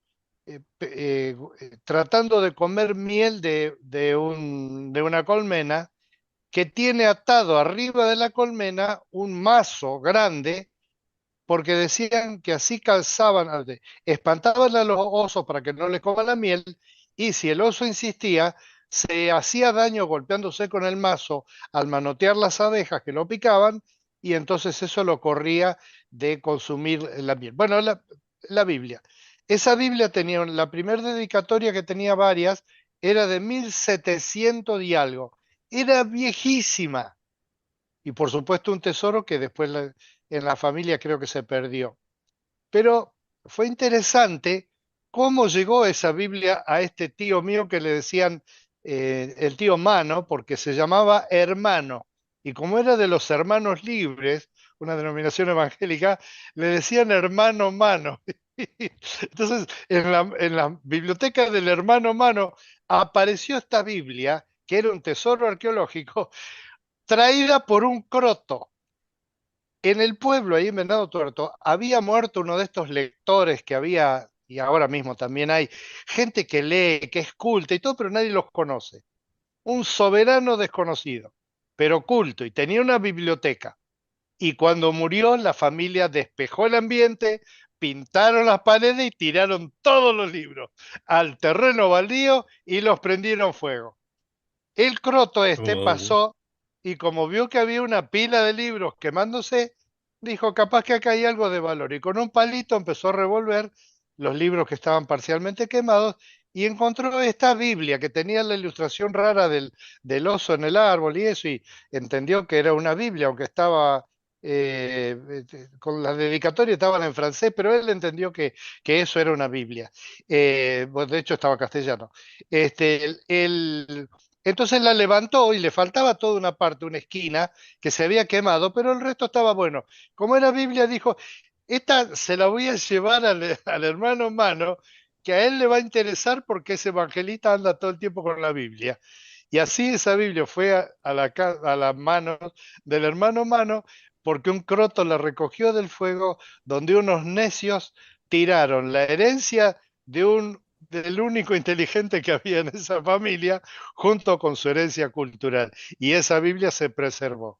S5: tratando de comer miel de una colmena, que tiene atado arriba de la colmena un mazo grande, porque decían que así espantaban a los osos para que no les coman la miel, y si el oso insistía, se hacía daño golpeándose con el mazo al manotear las abejas que lo picaban, y entonces eso lo corría de consumir la miel. Bueno, la Biblia. Esa Biblia tenía, la primera dedicatoria, que tenía varias, era de 1700 y algo. Era viejísima. Y por supuesto un tesoro que después en la familia creo que se perdió. Pero fue interesante cómo llegó esa Biblia a este tío mío que le decían el tío Mano, porque se llamaba Hermano. Y como era de los Hermanos Libres, una denominación evangélica, le decían Hermano Mano. Entonces, en la biblioteca del Hermano Mano apareció esta Biblia, que era un tesoro arqueológico, traída por un croto. En el pueblo, ahí en Venado Tuerto, había muerto uno de estos lectores que había, y ahora mismo también hay, gente que lee, que es culta y todo, pero nadie los conoce. Un soberano desconocido, pero culto, y tenía una biblioteca. Y cuando murió, la familia despejó el ambiente, pintaron las paredes y tiraron todos los libros al terreno baldío y los prendieron fuego. El croto este
S3: Oh,
S5: pasó y como vio que había una pila de libros quemándose, dijo, capaz que acá hay algo de valor. Y con un palito empezó a revolver los libros que estaban parcialmente quemados y encontró esta Biblia que tenía la ilustración rara del oso en el árbol y eso, y entendió que era una Biblia, aunque estaba con las dedicatorias estaban en francés, pero él entendió que eso era una Biblia. Bueno, de hecho estaba castellano. Entonces la levantó y le faltaba toda una parte, una esquina que se había quemado, pero el resto estaba bueno. Como era Biblia, dijo, esta se la voy a llevar al hermano Mano, que a él le va a interesar porque ese evangelista anda todo el tiempo con la Biblia. Y así esa Biblia fue a las manos del hermano Mano, porque un croto la recogió del fuego, donde unos necios tiraron la herencia del único inteligente que había en esa familia, junto con su herencia cultural. Y esa Biblia se preservó.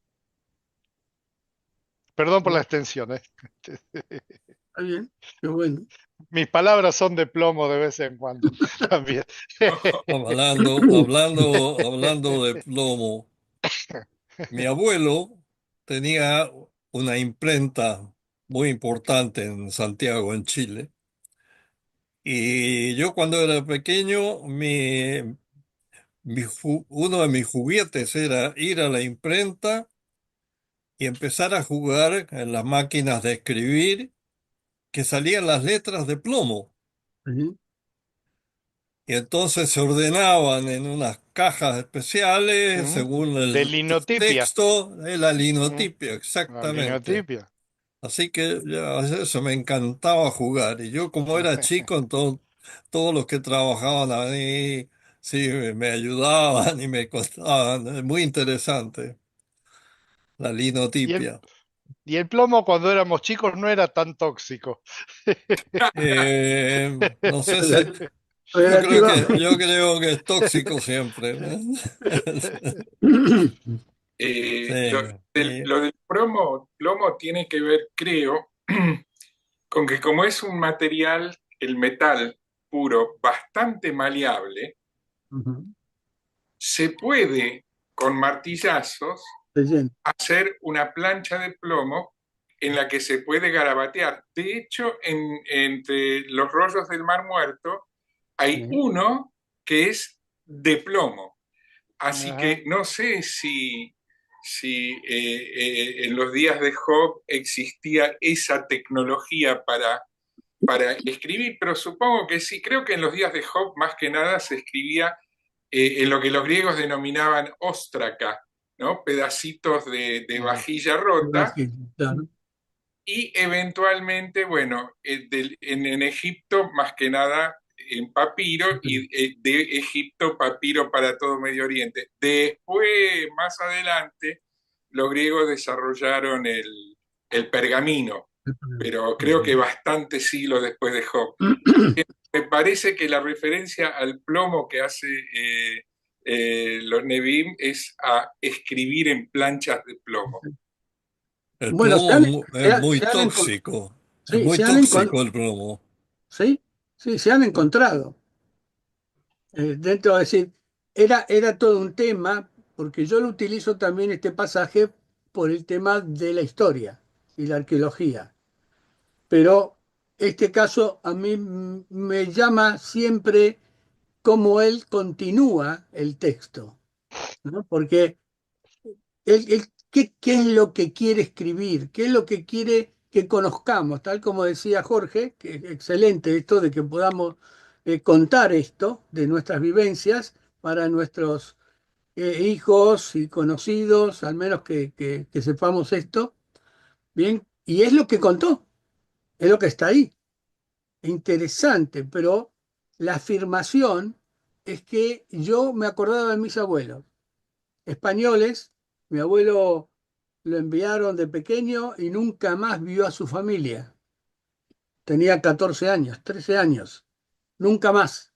S5: Perdón por la extensión, ¿eh?
S2: Está bien, qué bueno.
S5: Mis palabras son de plomo de vez en cuando también.
S3: hablando de plomo, mi abuelo tenía una imprenta muy importante en Santiago, en Chile. Y yo cuando era pequeño, uno de mis juguetes era ir a la imprenta y empezar a jugar en las máquinas de escribir que salían las letras de plomo.
S2: Sí.
S3: Y entonces se ordenaban en unas cajas especiales
S5: ¿Mm?
S3: según
S5: De
S3: el
S5: linotipia.
S3: texto de la
S5: ¿Mm?
S3: linotipia,
S5: La
S3: exactamente.
S5: linotipia.
S3: Así que ya, eso me encantaba jugar. Y yo como era chico, entonces todos los que trabajaban ahí, sí, me ayudaban y me contaban. Es muy interesante, la
S5: Y el,
S3: linotipia.
S5: y el plomo cuando éramos chicos no era tan tóxico.
S3: No sé si,
S2: Relativamente.
S3: yo creo que es tóxico siempre. Sí,
S1: Lo del plomo tiene que ver, creo, con que como es un material, el metal puro, bastante maleable,
S2: Ujú.
S1: se puede con martillazos
S2: Leyenda.
S1: hacer una plancha de plomo en la que se puede garabatear. De hecho, entre los rollos del Mar Muerto hay
S2: Sí.
S1: uno que es de plomo. Así
S5: Ajá.
S1: que no sé si en los días de Job existía esa tecnología para escribir, pero supongo que sí. Creo que en los días de Job más que nada se escribía en lo que los griegos denominaban óstraca, ¿no? Pedacitos de vajilla rota,
S2: Claro.
S1: y eventualmente, bueno, en Egipto más que nada en papiro, y de Egipto papiro para todo Medio Oriente. Después, más adelante, los griegos desarrollaron el pergamino, pero creo que bastantes siglos después de Job. Me parece que la referencia al plomo que hace los Nevi'im es a escribir en planchas de plomo.
S3: El
S2: Bueno,
S3: plomo es muy tóxico. Es
S2: sí,
S3: muy tóxico el plomo.
S2: sí, sí, se han encontrado. Dentro de decir, era todo un tema, porque yo lo utilizo también este pasaje por el tema de la historia y la arqueología. Pero este caso a mí me llama siempre cómo él continúa el texto, ¿no? Porque ¿qué es lo que quiere escribir? ¿Qué es lo que quiere que conozcamos? Tal como decía Jorge, que es excelente esto de que podamos contar esto de nuestras vivencias para nuestros hijos y conocidos, al menos que sepamos esto. Bien, y es lo que contó, es lo que está ahí. Interesante, pero la afirmación es que yo me acordaba de mis abuelos españoles. Mi abuelo lo enviaron de pequeño y nunca más vio a su familia. Tenía 14 años, 13 años. Nunca más.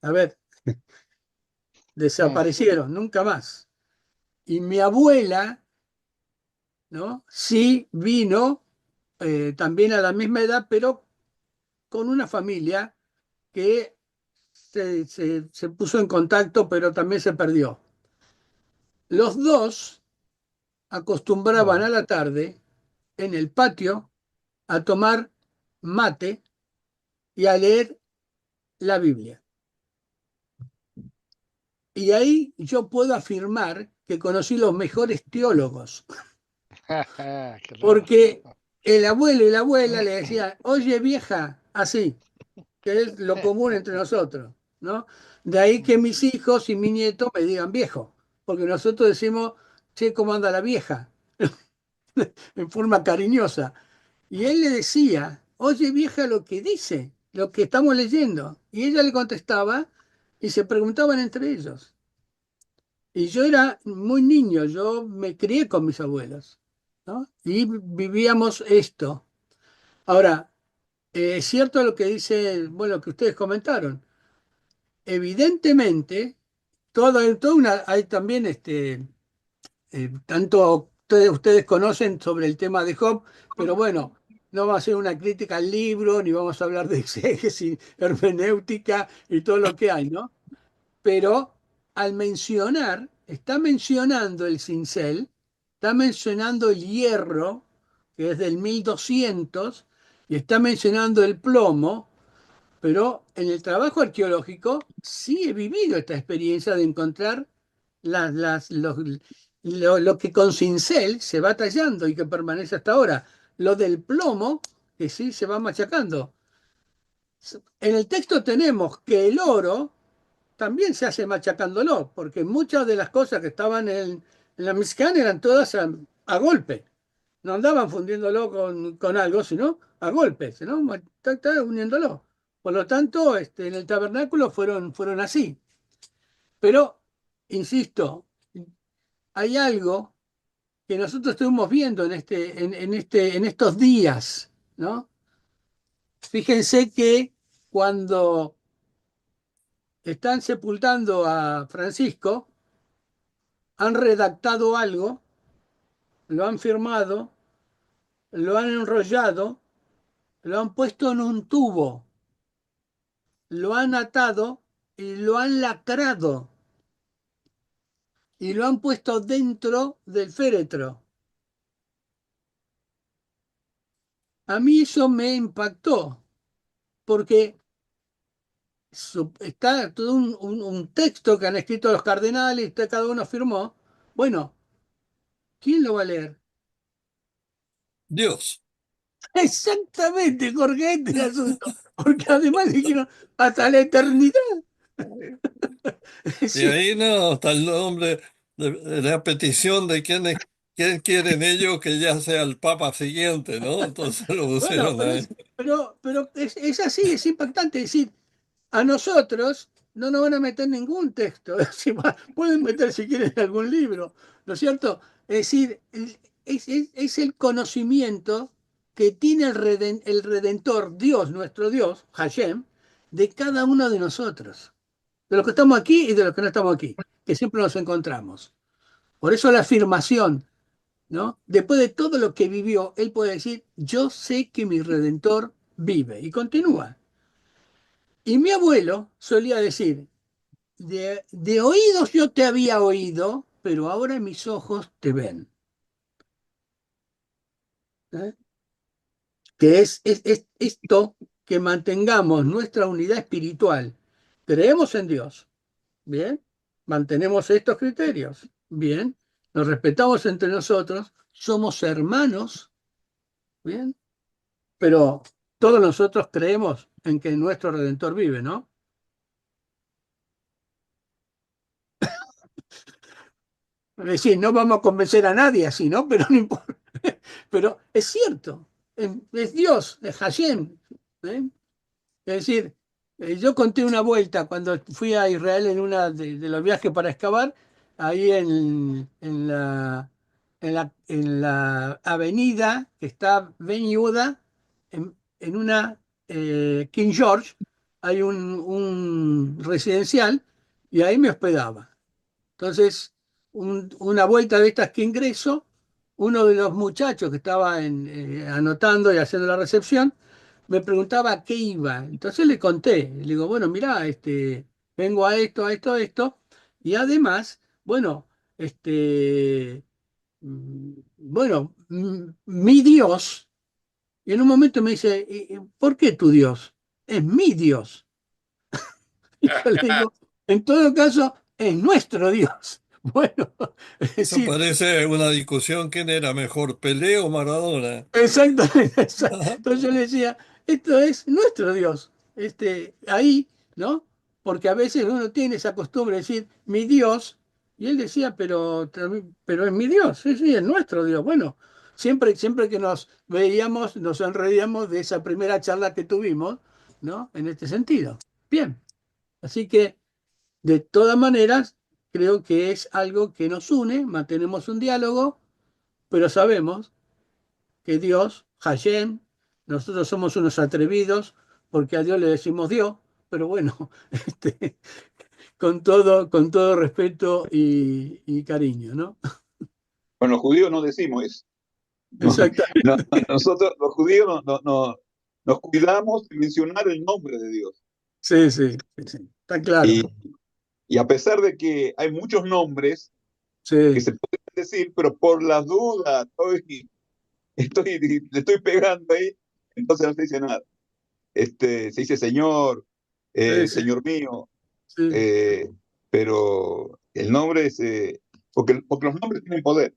S2: A ver,
S5: Mm.
S2: desaparecieron, nunca más. Y mi abuela, ¿no? Sí vino también a la misma edad, pero con una familia que se puso en contacto, pero también se perdió. Los dos acostumbraban a
S3: Oh.
S2: la tarde en el patio a tomar mate y a leer la Biblia. Y ahí yo puedo afirmar que conocí los mejores teólogos,
S5: Claro.
S2: porque el abuelo y la abuela le decían, oye vieja, así, que es lo común entre nosotros, ¿no? De ahí que mis hijos y mi nieto me digan viejo, porque nosotros decimos, che, ¿cómo anda la vieja? En forma cariñosa. Y él le decía, oye vieja lo que dice, lo que estamos leyendo. Y ella le contestaba y se preguntaban entre ellos. Y yo era muy niño, yo me crié con mis abuelos, ¿no? Y vivíamos esto. Ahora, es cierto lo que dice, bueno, que ustedes comentaron. Evidentemente, hay también tanto ustedes conocen sobre el tema de Job, pero bueno, no vamos a hacer una crítica al libro, ni vamos a hablar de exégesis, hermenéutica y todo lo que hay, ¿no? Pero al mencionar, está mencionando el cincel, está mencionando el hierro, que es del 1200, y está mencionando el plomo, pero en el trabajo arqueológico sí he vivido esta experiencia de encontrar las, las- los- lo que con cincel se va tallando y que permanece hasta ahora. Lo del plomo, que sí se va machacando. En el texto tenemos que el oro también se hace machacándolo, porque muchas de las cosas que estaban en la Mixcán eran todas a golpe. No andaban fundiéndolo con algo, sino a golpes, ¿no? Uniéndolo. Por lo tanto, en el tabernáculo fueron así. Pero, insisto, hay algo que nosotros estuvimos viendo en estos días, ¿no? Fíjense que cuando están sepultando a Francisco, han redactado algo, lo han firmado, lo han enrollado, lo han puesto en un tubo, lo han atado y lo han lacrado y lo han puesto dentro del féretro. A mí eso me impactó porque está todo un texto que han escrito los cardenales, cada uno firmó, Bueno, ¿quién lo va a leer?
S3: Dios.
S2: Exactamente, Jorge, este es el asunto. Porque además dijeron hasta la eternidad. Es
S3: Y
S2: decir,
S3: ahí no está el nombre de la petición de quién quieren ellos que ya sea el papa siguiente, ¿no? Entonces lo
S2: bueno,
S3: pusieron ahí.
S2: pero es así, es impactante. Es decir, a nosotros no nos van a meter ningún texto. Es decir, pueden meter si quieren algún libro, ¿no es cierto? Es decir, es el conocimiento que tiene el Redentor, Dios, nuestro Dios, Hashem, de cada uno de nosotros. De los que estamos aquí y de los que no estamos aquí, que siempre nos encontramos. Por eso la afirmación, ¿no? Después de todo lo que vivió, él puede decir, yo sé que mi Redentor vive. Y continúa. Y mi abuelo solía decir, de oídos yo te había oído, pero ahora mis ojos te ven. ¿Eh? Que es esto, que mantengamos nuestra unidad espiritual. Creemos en Dios, ¿bien? Mantenemos estos criterios, ¿bien? Nos respetamos entre nosotros, somos hermanos, ¿bien? Pero todos nosotros creemos en que nuestro Redentor vive, ¿no? Es decir, no vamos a convencer a nadie así, ¿no? Pero no importa. Pero es cierto, es Dios, es Hashem. ¿Eh? Es decir, yo conté una vuelta cuando fui a Israel en una de los viajes para excavar, ahí en la avenida que está Ben Yehuda, en una King George, hay un residencial y ahí me hospedaba. Entonces, una vuelta de estas que ingreso, uno de los muchachos que estaba anotando y haciendo la recepción, me preguntaba a qué iba. Entonces le conté, le digo, bueno, mirá, vengo a esto, a esto, a esto, y además, bueno, bueno, mi Dios, y en un momento me dice, ¿por qué tu Dios? Es mi Dios. Y yo le digo, en todo caso, es nuestro Dios. Bueno, es
S3: Eso
S2: decir,
S3: parece una discusión, ¿quién era mejor, Pelé o Maradona?
S2: exactamente. Entonces yo le decía, esto es nuestro Dios. Ahí, ¿no? Porque a veces uno tiene esa costumbre de decir, mi Dios, y él decía, pero es mi Dios, sí, sí, es nuestro Dios. Bueno, siempre que nos veíamos, nos sonreíamos de esa primera charla que tuvimos, ¿no? En este sentido. Bien, así que de todas maneras, creo que es algo que nos une, mantenemos un diálogo, pero sabemos que Dios, Hashem, nosotros somos unos atrevidos porque a Dios le decimos Dios, pero bueno, este, con todo respeto y cariño, ¿no?
S6: Con los judíos no decimos eso. No,
S2: Exactamente.
S6: no, nosotros, los judíos, nos cuidamos de mencionar el nombre de Dios.
S2: Sí, sí, sí, sí, está claro.
S6: Y, y a pesar de que hay muchos nombres que
S2: Sí,
S6: se pueden decir, pero por las dudas le estoy pegando ahí, entonces no se dice nada. Se dice Señor,
S2: sí, sí,
S6: Señor mío,
S2: sí.
S6: eh, pero el nombre es, porque los nombres tienen poder.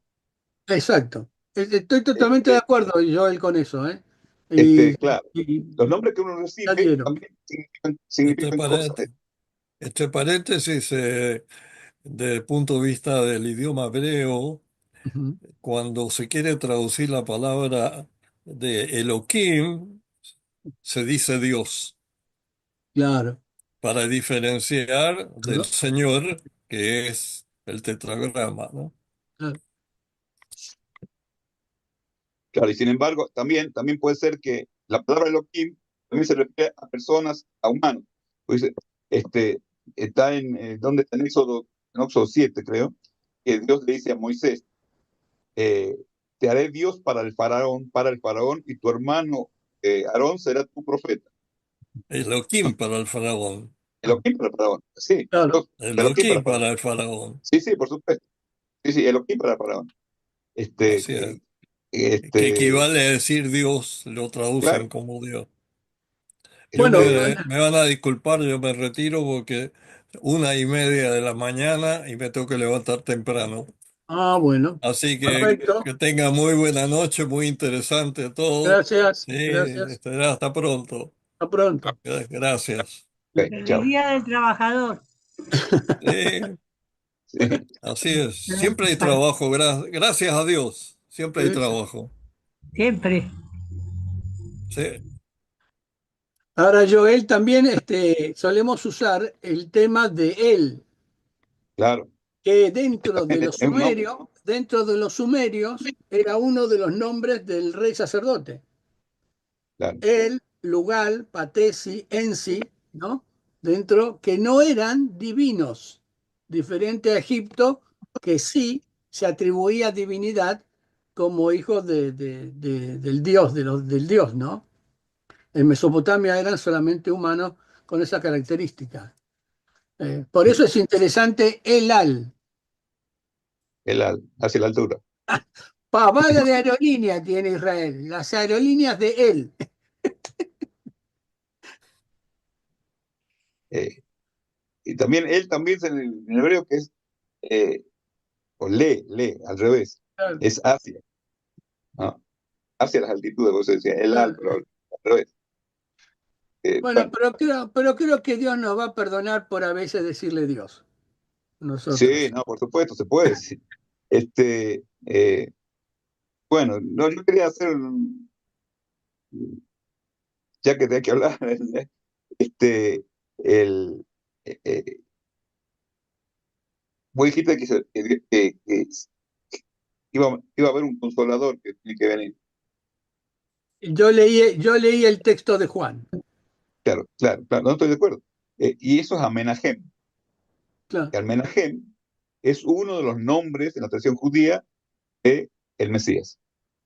S2: Exacto. Estoy totalmente de
S6: Este,
S2: acuerdo, Joel, con eso, ¿eh? Y,
S6: claro,
S2: y,
S6: los nombres que uno
S2: ya
S6: recibe
S2: dieron.
S6: también
S3: Este,
S6: significan cosas.
S3: este paréntesis, desde el punto de vista del idioma hebreo,
S2: Ujú.
S3: cuando se quiere traducir la palabra de Elohim, se dice Dios,
S2: Claro.
S3: para diferenciar del
S2: Claro,
S3: Señor, que es el tetragrama, ¿no?
S2: claro.
S6: Claro, y sin embargo, también puede ser que la palabra Elohim también se refiere a personas, a humanos. Pues, está ¿dónde está? En Éxodo 7, creo, que Dios le dice a Moisés, eh, te haré Dios para el faraón, y tu hermano Aarón será tu profeta.
S3: Elohim para el faraón.
S6: Elohim para el faraón, sí,
S2: Claro.
S6: Dios, Elohim para
S3: Elohim
S6: el faraón.
S3: para el faraón.
S6: Sí, sí, por supuesto. Sí, sí, Elohim para el faraón. Este,
S3: Así es. Que
S6: este,
S3: equivale a decir Dios, lo
S6: claro,
S3: traducen como Dios. Yo
S2: Bueno,
S6: este,
S3: me van a disculpar, yo me retiro porque 1:30 de la mañana y me tengo que levantar temprano.
S2: Ah, bueno.
S3: Así
S2: Perfecto.
S3: que tenga muy buena noche, muy interesante todo.
S2: Gracias.
S3: Sí,
S2: Gracias.
S3: hasta pronto.
S2: Hasta pronto.
S3: Gracias.
S6: Ok,
S7: Feliz
S6: chao.
S7: Día del Trabajador.
S3: Sí,
S6: Sí,
S3: así es. Siempre hay trabajo, gracias a Dios. Siempre hay
S2: Sí, sí.
S3: trabajo.
S7: Siempre.
S3: Sí,
S2: Ahora, Joel, también solemos usar el tema de él,
S6: claro.
S2: que dentro de
S6: También
S2: los
S6: es un nombre,
S2: sumerios, dentro de los sumerios, era uno de los nombres del rey sacerdote.
S6: claro.
S2: El, Lugal, Patesi, Ensi, ¿no? Dentro, que no eran divinos, diferente a Egipto, que sí se atribuía divinidad como hijo del dios, del dios, ¿no? En Mesopotamia eran solamente humanos con esa característica. Por eso es interesante el al.
S6: Hacia la altura.
S2: Pavada de aerolínea tiene Israel, las aerolíneas de él.
S6: Eh, y también, él también es en hebreo que es, eh, o al revés, es hacia, ¿no? Hacia las altitudes, vos decías, pero al revés.
S2: Bueno,
S6: Bueno,
S2: pero creo que Dios nos va a perdonar por a veces decirle Dios,
S6: sí,
S2: nosotros.
S6: no, por supuesto, se puede decir. Este, bueno, no, yo quería hacer, ya que hay que hablar, este, el, eh, eh, vos dijiste que iba a haber un consolador que tiene que venir.
S2: Yo leí el texto de Juan.
S6: Claro, claro, claro, no estoy de acuerdo. Y eso es Amenahem.
S2: Claro,
S6: Y Amenahem es uno de los nombres en la tradición judía de el Mesías.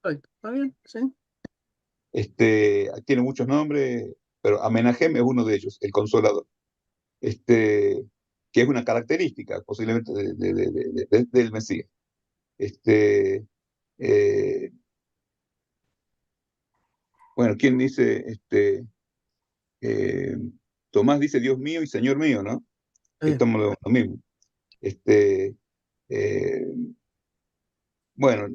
S2: está bien, sí.
S6: Tiene muchos nombres, pero Amenahem es uno de ellos, el consolador. Este, que es una característica posiblemente del Mesías. Este, eh, bueno, ¿quién dice? Eh, Tomás dice Dios mío y Señor mío, ¿no?
S2: Sí,
S6: Estamos lo mismo. Este, eh, bueno,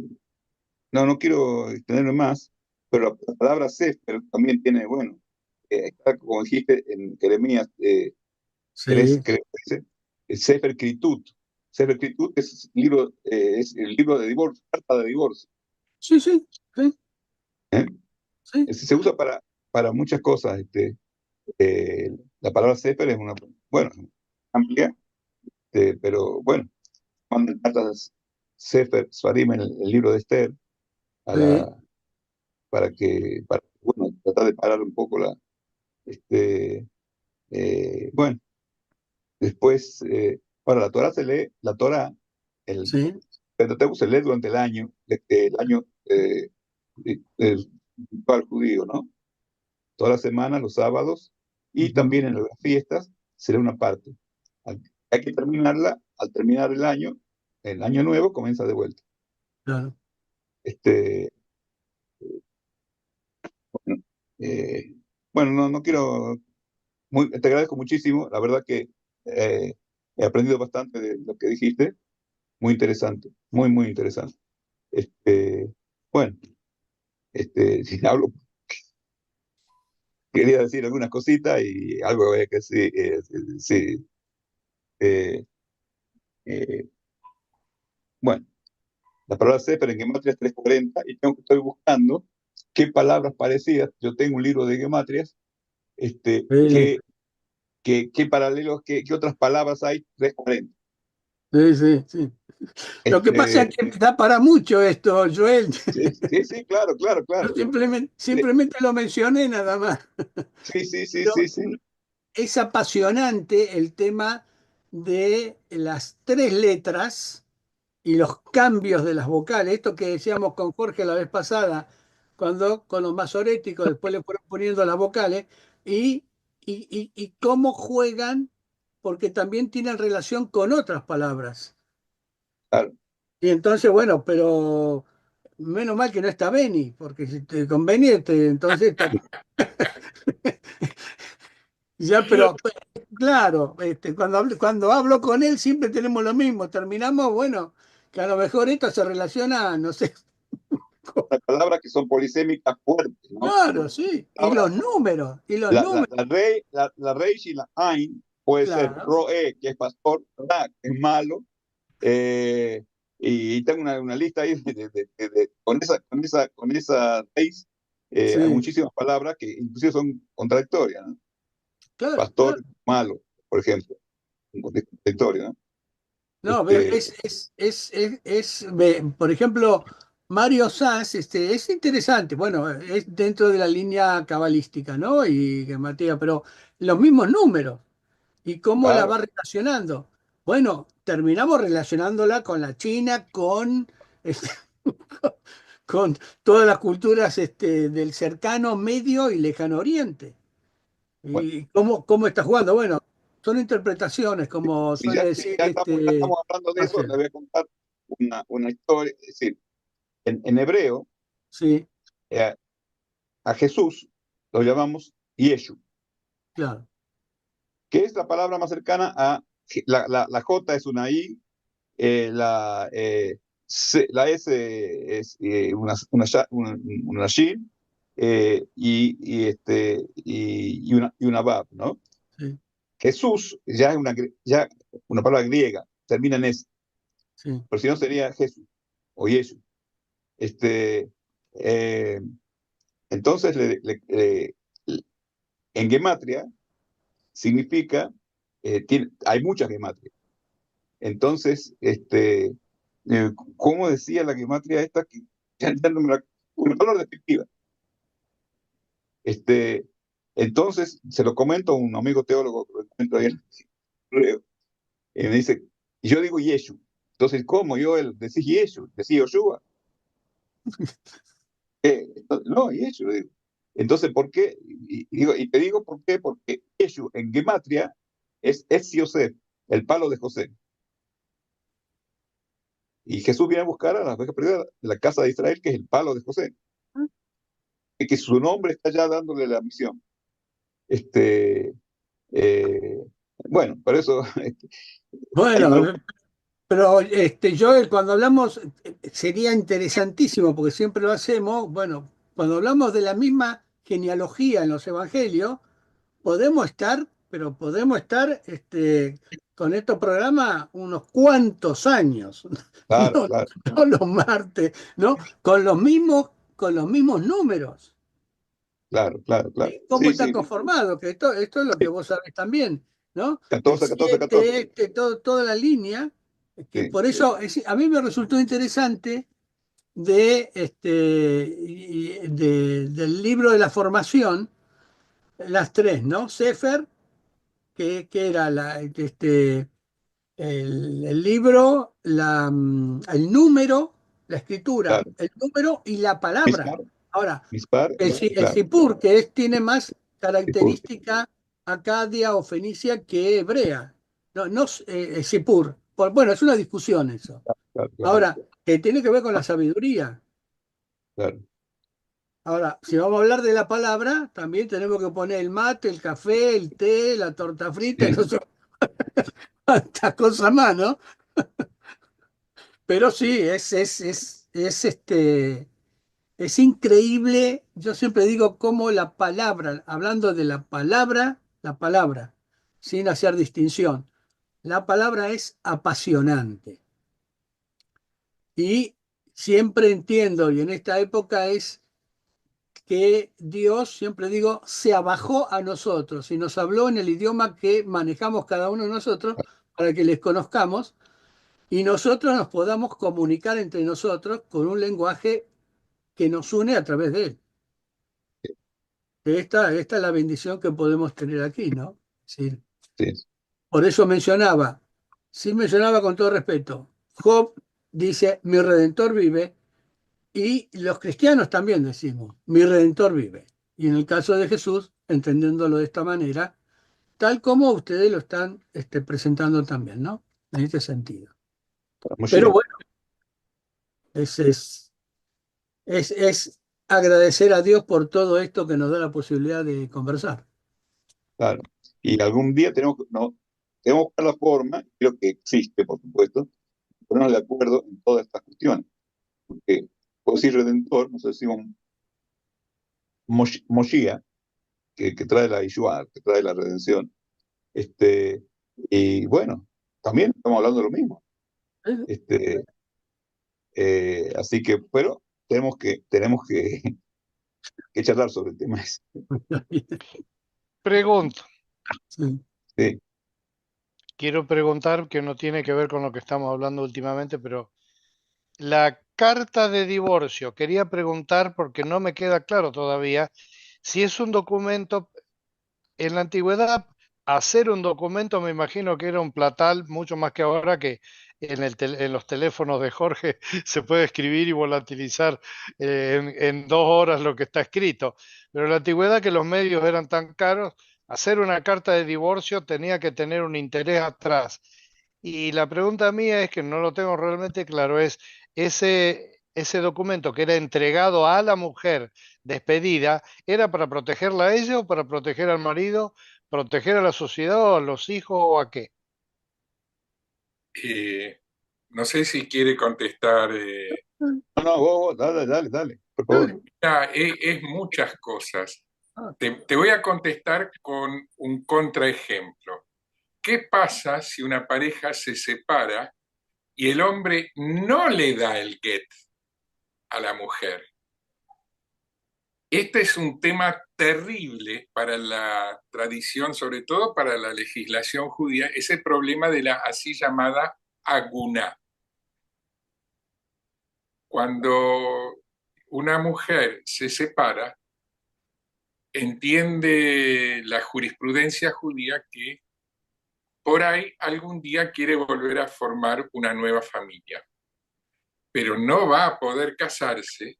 S6: no quiero extenderme más, pero la palabra Sefer también tiene, bueno, está, como dijiste en Jeremías 3,
S2: sí,
S6: creo que dice, Sefer Kritut. Sefer Kritut es el libro de divorcio, carta de divorcio.
S2: sí, sí, sí,
S6: ¿Eh?
S2: sí.
S6: Se usa para muchas cosas. La palabra Sefer es una, bueno, amplia, pero bueno, mandan cartas Sefer Svarim en el libro de Esther a
S2: Sí.
S6: la, bueno, tratar de parar un poco este, bueno, después, ahora la Torah la Torah, el
S2: Sí,
S6: Pentateuco se lee durante el año ritual judío, ¿no? Todas las semanas, los sábados, y
S2: ujú,
S6: también en las fiestas se lee una parte. Al- Hay que terminarla, al terminar el año nuevo comienza de vuelta.
S2: claro.
S6: Este, bueno, bueno, no quiero, te agradezco muchísimo, la verdad que eh, he aprendido bastante de lo que dijiste, muy interesante, muy, muy interesante. Este, bueno, si hablo, quería decir algunas cositas y algo que sí, sí, eh, eh, bueno, la palabra Sefer en Gematria es 340 y estoy buscando qué palabras parecidas, yo tengo un libro de Gematrias,
S2: Sí,
S6: qué paralelos, qué otras palabras hay 340.
S2: sí, sí, sí. Lo que pasa es
S6: Este,
S2: que da para mucho esto, Joel.
S6: sí, sí, sí, claro, claro,
S2: Yo
S6: claro.
S2: simplemente lo mencioné nada más.
S6: Sí, sí, sí,
S2: Pero
S6: sí, sí.
S2: es apasionante el tema de las tres letras y los cambios de las vocales. Esto que decíamos con Jorge la vez pasada, cuando con los masoréticos después le fueron poniendo las vocales y, y cómo juegan, porque también tienen relación con otras palabras.
S6: Claro.
S2: Y entonces, bueno, pero menos mal que no está Beni, porque si te conviene, entonces está. Ya, pero claro, cuando hablo con él siempre tenemos lo mismo. Terminamos, bueno, que a lo mejor esto se relaciona, no sé,
S6: Las palabras que son polisémicas fuertes, ¿no?
S2: claro, sí, y
S6: Ahora,
S2: los números,
S6: la rey, la reish y la ain puede ser
S2: claro,
S6: roe, que es pastor, ra, que es malo, eh, y tengo una lista ahí con esa raíz, hay
S2: sí,
S6: muchísimas palabras que inclusive son contradictorias, ¿no?
S2: claro,
S6: Pastor,
S2: claro.
S6: malo, por ejemplo, contradictorio, ¿no?
S2: No, pero
S6: Este,
S2: por ejemplo, Mario Sanz, es interesante, bueno, es dentro de la línea cabalística, ¿no? Y que Mateo, pero los mismos números, ¿y cómo la
S6: claro,
S2: va relacionando? Bueno, terminamos relacionándola con la China, este, con todas las culturas del cercano, medio y lejano oriente.
S6: bueno,
S2: ¿Y cómo está jugando? Bueno, son interpretaciones, como
S6: y
S2: suele decir
S6: ya estamos hablando de eso, le
S2: Marcelo.
S6: voy a contar una historia, es decir, en hebreo,
S2: Sí,
S6: eh, a Jesús lo llamamos Yeshu,
S2: claro,
S6: que es la palabra más cercana a la J es una I, la S es una Shin, y una Bab, ¿no?
S2: sí,
S6: Jesús ya una palabra griega, termina en S,
S2: sí,
S6: por si no sería Jesús o Yeshu. Este, eh, entonces, en gematria significa, hay muchas gematrias. Entonces, ¿cómo decía la gematria esta? Que ya no me la, una palabra descriptiva. Este, entonces, se lo comento a un amigo teólogo que lo encuentro ahí en el correo, y me dice, y yo digo Yeshu. Entonces, ¿cómo? Yo decís Yeshu, decís Yoshua. No, Yeshu, le digo. Entonces, ¿por qué? Y te digo por qué, porque Yeshu en gematria es Yosef, el palo de José. Y Jesús viene a buscar a las ovejas perdidas de la casa de Israel, que es el palo de José, y que su nombre está ya dándole la misión. Este, eh, bueno, por eso hay
S2: bueno,
S6: una...
S2: pero Joel, cuando hablamos, sería interesantísimo, porque siempre lo hacemos, bueno, cuando hablamos de la misma genealogía en los evangelios, podemos estar, pero podemos estar con estos programas unos cuantos años,
S6: Claro,
S2: no,
S6: claro,
S2: no los martes, ¿no? Con los mismos números.
S6: claro, claro, claro.
S2: ¿Cómo
S6: Sí,
S2: está
S6: sí,
S2: conformado? Que esto es lo que vos sabés también, ¿no? El
S6: 14, 14, 14.
S2: 7 toda la línea, que
S6: Sí,
S2: por eso a mí me resultó interesante del libro de la formación, las tres, ¿no? Sefer, que era el libro, el número, la escritura,
S6: claro.
S2: el número y la palabra.
S6: Mispar,
S2: Ahora,
S6: Mispar,
S2: el
S6: claro.
S2: Sipur, tiene más
S6: Sipur,
S2: característica acadia o fenicia que hebrea. No, no Sipur. Bueno, es una discusión eso.
S6: claro, claro,
S2: Ahora, que tiene que ver con la sabiduría.
S6: claro.
S2: Ahora, si vamos a hablar de la palabra, también tenemos que poner el mate, el café, el té, la torta frita, no
S6: Sí,
S2: sé cuántas cosas más, ¿no? Pero sí, es increíble. Yo siempre digo cómo la palabra, hablando de la palabra, sin hacer distinción, la palabra es apasionante. Y siempre entiendo, y en esta época es que Dios, siempre digo, se abajó a nosotros y nos habló en el idioma que manejamos cada uno de nosotros para que les conozcamos y nosotros nos podamos comunicar entre nosotros con un lenguaje que nos une a través de él. Esta es la bendición que podemos tener aquí, ¿no? Sí.
S6: sí,
S2: Por eso mencionaba con todo respeto, Job dice, mi redentor vive, y los cristianos también decimos, mi redentor vive. Y en el caso de Jesús, entendiéndolo de esta manera, tal como ustedes lo están presentando también, ¿no? En este sentido. Pero
S6: Moshiach,
S2: bueno, ese es agradecer a Dios por todo esto que nos da la posibilidad de conversar.
S6: claro. Y algún día tenemos que buscar la forma, creo que existe, por supuesto, ponernos de acuerdo en todas estas cuestiones. Porque puedo decir redentor, no sé si un Moshiach, que trae la Yeshua, que trae la redención. Y bueno, también estamos hablando de lo mismo. Este, así que, pero tenemos que charlar sobre el tema ese.
S5: Pregunto,
S2: Sí.
S6: Sí.
S5: quiero preguntar que no tiene que ver con lo que estamos hablando últimamente, pero la carta de divorcio, quería preguntar porque no me queda claro todavía si es un documento. En la antigüedad, hacer un documento me imagino que era un platal, mucho más que ahora, que en los teléfonos de Jorge se puede escribir y volatilizar en 2 horas lo que está escrito. Pero en la antigüedad, que los medios eran tan caros, hacer una carta de divorcio tenía que tener un interés atrás. Y la pregunta mía es, que no lo tengo realmente claro, es ese documento que era entregado a la mujer despedida, ¿era para protegerla a ella o para proteger al marido, proteger a la sociedad o a los hijos o a qué?
S1: No sé si quiere contestar.
S6: No, vos, dale, por favor.
S1: Es muchas cosas. Te voy a contestar con un contraejemplo. ¿Qué pasa si una pareja se separa y el hombre no le da el get a la mujer? Este es un tema terrible para la tradición, sobre todo para la legislación judía, es el problema de la así llamada aguná. Cuando una mujer se separa, entiende la jurisprudencia judía que por ahí algún día quiere volver a formar una nueva familia, pero no va a poder casarse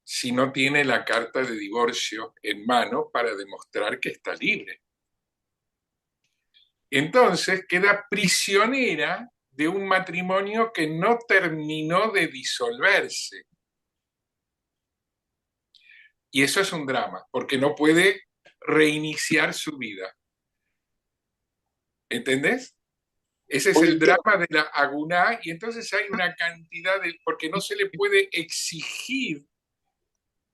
S1: si no tiene la carta de divorcio en mano para demostrar que está libre. Entonces queda prisionera de un matrimonio que no terminó de disolverse. Y eso es un drama, porque no puede reiniciar su vida. ¿Entendés? Ese es el drama de la aguná, y entonces hay una cantidad de... porque no se le puede exigir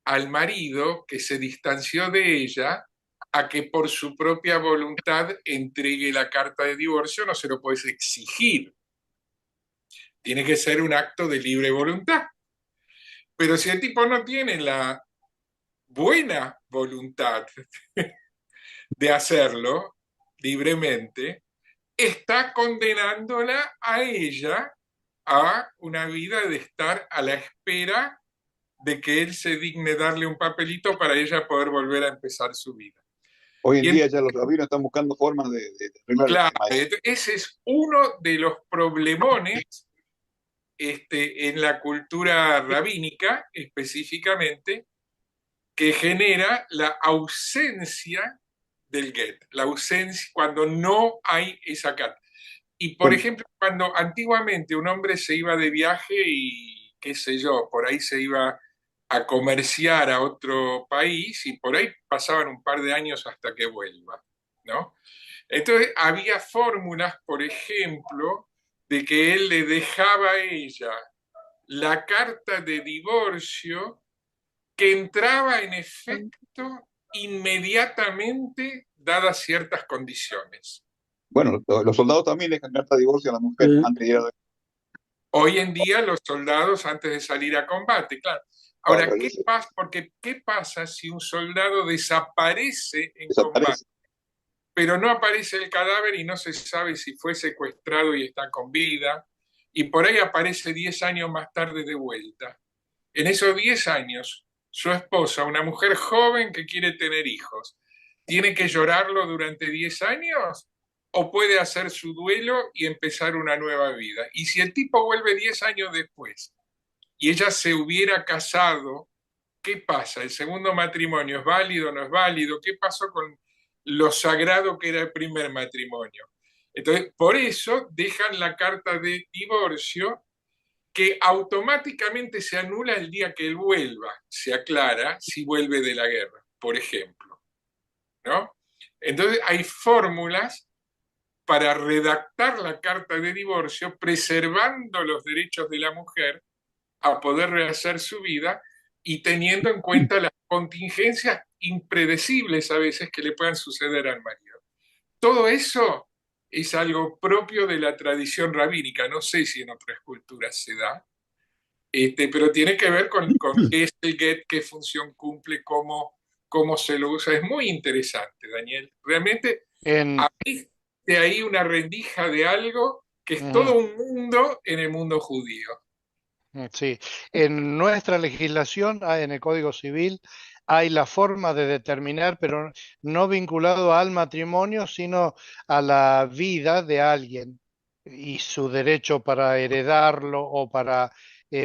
S1: al marido que se distanció de ella a que por su propia voluntad entregue la carta de divorcio, no se lo puedes exigir. Tiene que ser un acto de libre voluntad. Pero si el tipo no tiene la buena voluntad de hacerlo libremente, está condenándola a ella a una vida de estar a la espera de que él se digne darle un papelito para ella poder volver a empezar su vida.
S6: Hoy en día ya los rabinos están buscando formas de arreglar
S1: claro,
S6: el tema.
S1: ese es uno de los problemones en la cultura rabínica específicamente, que genera la ausencia del get, la ausencia cuando no hay esa carta. Y por ejemplo, cuando antiguamente un hombre se iba de viaje y qué sé yo, por ahí se iba a comerciar a otro país y por ahí pasaban un par de años hasta que vuelva, ¿no? Entonces había fórmulas, por ejemplo, de que él le dejaba a ella la carta de divorcio que entraba en efecto inmediatamente dadas ciertas condiciones.
S6: Bueno, los soldados también dejan carta de divorcio a la mujer antes de ir a...
S1: Hoy en día los soldados antes de salir a combate, claro. Ahora, ¿qué pasa? Porque ¿qué pasa si un soldado desaparece en combate, pero no aparece el cadáver y no se sabe si fue secuestrado y está con vida, y por ahí aparece 10 años más tarde de vuelta? En esos 10 años, su esposa, una mujer joven que quiere tener hijos, ¿tiene que llorarlo durante 10 años? ¿O puede hacer su duelo y empezar una nueva vida? Y si el tipo vuelve 10 años después y ella se hubiera casado, ¿qué pasa? ¿El segundo matrimonio es válido o no es válido? ¿Qué pasó con lo sagrado que era el primer matrimonio? Entonces, por eso dejan la carta de divorcio, que automáticamente se anula el día que él vuelva, se aclara si vuelve de la guerra, por ejemplo, ¿no? Entonces hay fórmulas para redactar la carta de divorcio, preservando los derechos de la mujer a poder rehacer su vida y teniendo en cuenta las contingencias impredecibles a veces que le puedan suceder al marido. Todo eso es algo propio de la tradición rabínica, no sé si en otras culturas se da, pero tiene que ver con qué es el get, qué función cumple, cómo se lo usa. Es muy interesante, Daniel. Realmente
S5: En,
S1: de ahí una rendija de algo que es
S5: ujú,
S1: todo un mundo en el mundo judío.
S5: sí, en nuestra legislación, en el Código Civil, hay la forma de determinar, pero no vinculado al matrimonio, sino a la vida de alguien y su derecho para heredarlo o para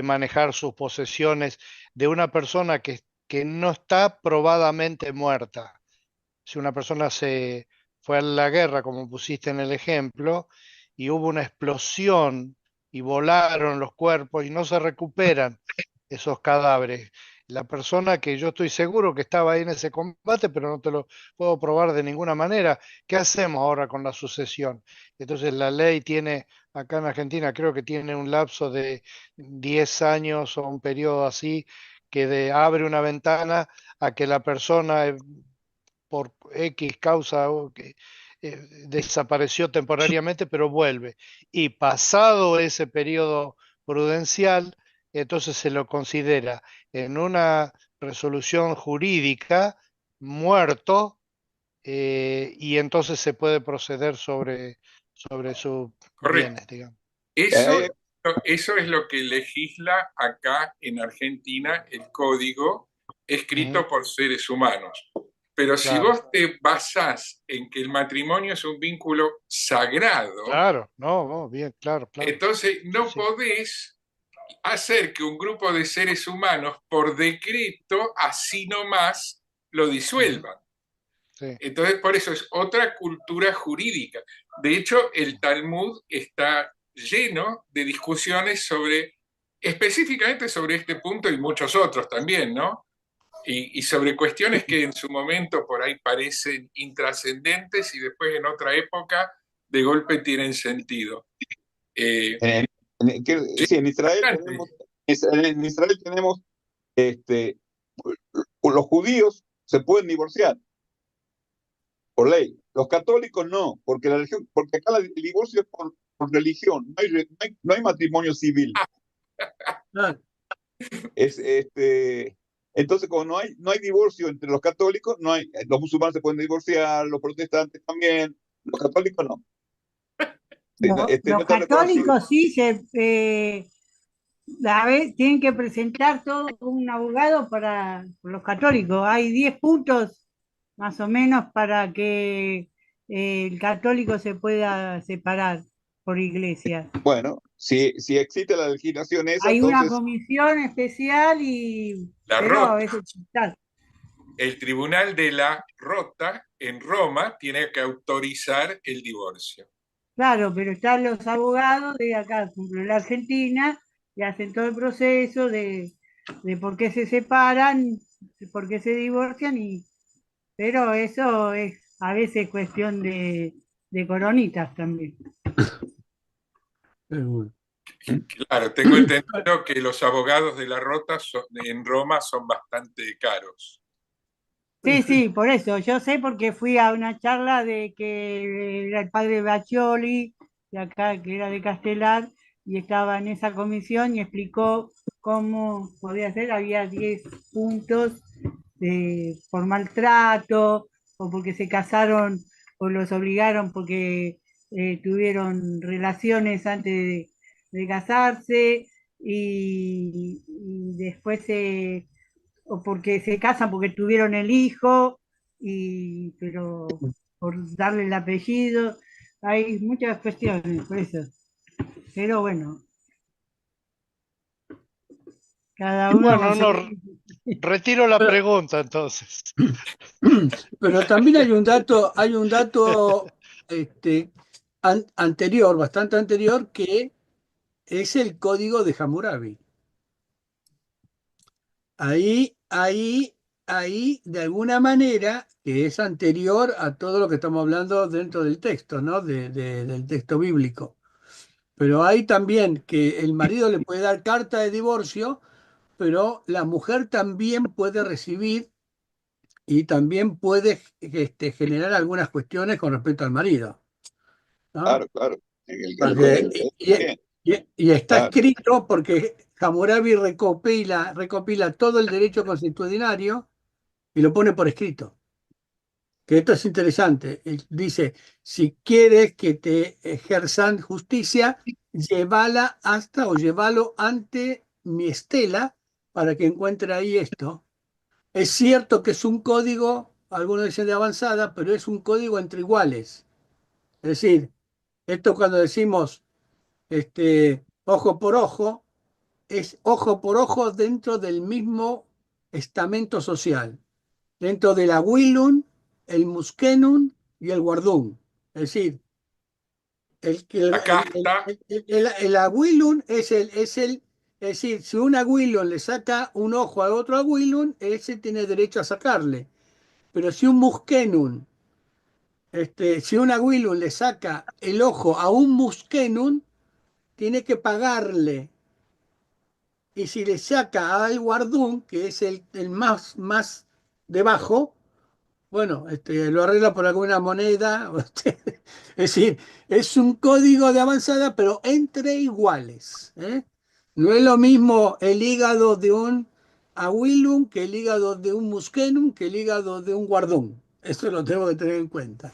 S5: manejar sus posesiones de una persona que no está probadamente muerta. Si una persona se fue a la guerra, como pusiste en el ejemplo, y hubo una explosión y volaron los cuerpos y no se recuperan esos cadáveres. La persona que yo estoy seguro que estaba ahí en ese combate, pero no te lo puedo probar de ninguna manera, ¿qué hacemos ahora con la sucesión? Entonces la ley tiene, acá en Argentina creo que tiene un lapso de 10 años o un periodo así, abre una ventana a que la persona por X causa o que desapareció temporariamente, pero vuelve. Y pasado ese periodo prudencial, entonces se lo considera en una resolución jurídica muerto, y entonces se puede proceder sobre sus
S1: Correcto.
S5: bienes, digamos.
S1: Eso, eso es lo que legisla acá en Argentina el código
S5: Ujú,
S1: escrito por seres humanos. Pero si
S5: claro,
S1: vos te basás en que el matrimonio es un vínculo sagrado,
S5: claro, no, no, bien, claro, claro.
S1: entonces
S5: Sí,
S1: no
S5: sí.
S1: podés hacer que un grupo de seres humanos por decreto así nomás lo
S5: Ujú,
S1: disuelvan.
S5: sí.
S1: Entonces, por eso es otra cultura jurídica. De hecho, el Talmud está lleno de discusiones sobre, específicamente sobre este punto y muchos otros también, ¿no? Y sobre cuestiones que en su momento por ahí parecen intrascendentes y después en otra época de golpe tienen sentido. Eh,
S6: En,
S1: sí,
S6: sí, en Israel
S1: bastante.
S6: tenemos, en Israel tenemos, este, los judíos se pueden divorciar por ley. Los católicos no, porque la religión, porque acá el divorcio es por religión, no hay matrimonio civil.
S2: Claro.
S6: Entonces, como no hay divorcio entre los católicos, los musulmanes se pueden divorciar, los protestantes también, los católicos no. Sí, no, no
S7: Los
S6: está reconocido.
S7: católicos sí tienen que presentar todo un abogado para los católicos. Hay 10 puntos más o menos para que el católico se pueda separar por iglesia.
S6: Bueno, si existe la legislación esa,
S7: Hay una
S6: entonces,
S7: comisión especial
S1: La
S7: pero a
S1: Rota,
S7: veces está.
S1: el tribunal de la Rota en Roma tiene que autorizar el divorcio.
S7: Claro, pero están los abogados de acá, por ejemplo, en la Argentina, y hacen todo el proceso de por qué se separan, por qué se divorcian, pero eso es a veces cuestión de coronitas también.
S1: Claro, tengo entendido que los abogados de la Rota en Roma son bastante caros.
S7: Sí, sí, por eso, yo sé porque fui a una charla de que era el padre Bacioli, de acá, que era de Castelar, y estaba en esa comisión y explicó cómo podía ser, había 10 puntos por maltrato, o porque se casaron, o los obligaron porque tuvieron relaciones antes de casarse, y después o porque se casan porque tuvieron el hijo, pero por darle el apellido, hay muchas cuestiones por eso. Pero bueno, cada uno con
S5: Bueno,
S7: su...
S5: no, retiro la
S2: Pero,
S5: pregunta entonces.
S2: pero también hay un dato este, anterior, bastante anterior, que es el código de Hammurabi. Ahí ahí de alguna manera que es anterior a todo lo que estamos hablando dentro del texto, ¿no? Del texto bíblico. Pero hay también que el marido le puede dar carta de divorcio, pero la mujer también puede recibir y también puede generar algunas cuestiones con respecto al marido, ¿no?
S6: Claro, claro.
S2: Porque,
S6: También,
S2: y está
S6: claro.
S2: escrito porque Hammurabi recopila todo el derecho consuetudinario y lo pone por escrito. Que esto es interesante. Él dice, si quieres que te ejerzan justicia, llévala hasta o llévalo ante mi estela para que encuentre ahí esto. Es cierto que es un código, algunos dicen de avanzada, pero es un código entre iguales. Es decir, esto cuando decimos ojo por ojo, es ojo por ojo dentro del mismo estamento social, dentro del Awilun, el Muskenun y el Wardun. Es decir,
S1: La casta,
S2: el Awilun es decir, si un Awilun le saca un ojo a otro Awilun, ese tiene derecho a sacarle. Pero si un Muskenun, si un Awilun le saca el ojo a un Muskenun, tiene que pagarle. Y si le saca al Wardun, que es el más debajo, bueno, lo arregla por alguna moneda. Es decir, es un código de avanzada, pero entre iguales. ¿Eh? No es lo mismo el hígado de un Awilum que el hígado de un Muskenum que el hígado de un Guardún. Eso lo tengo que tener en cuenta.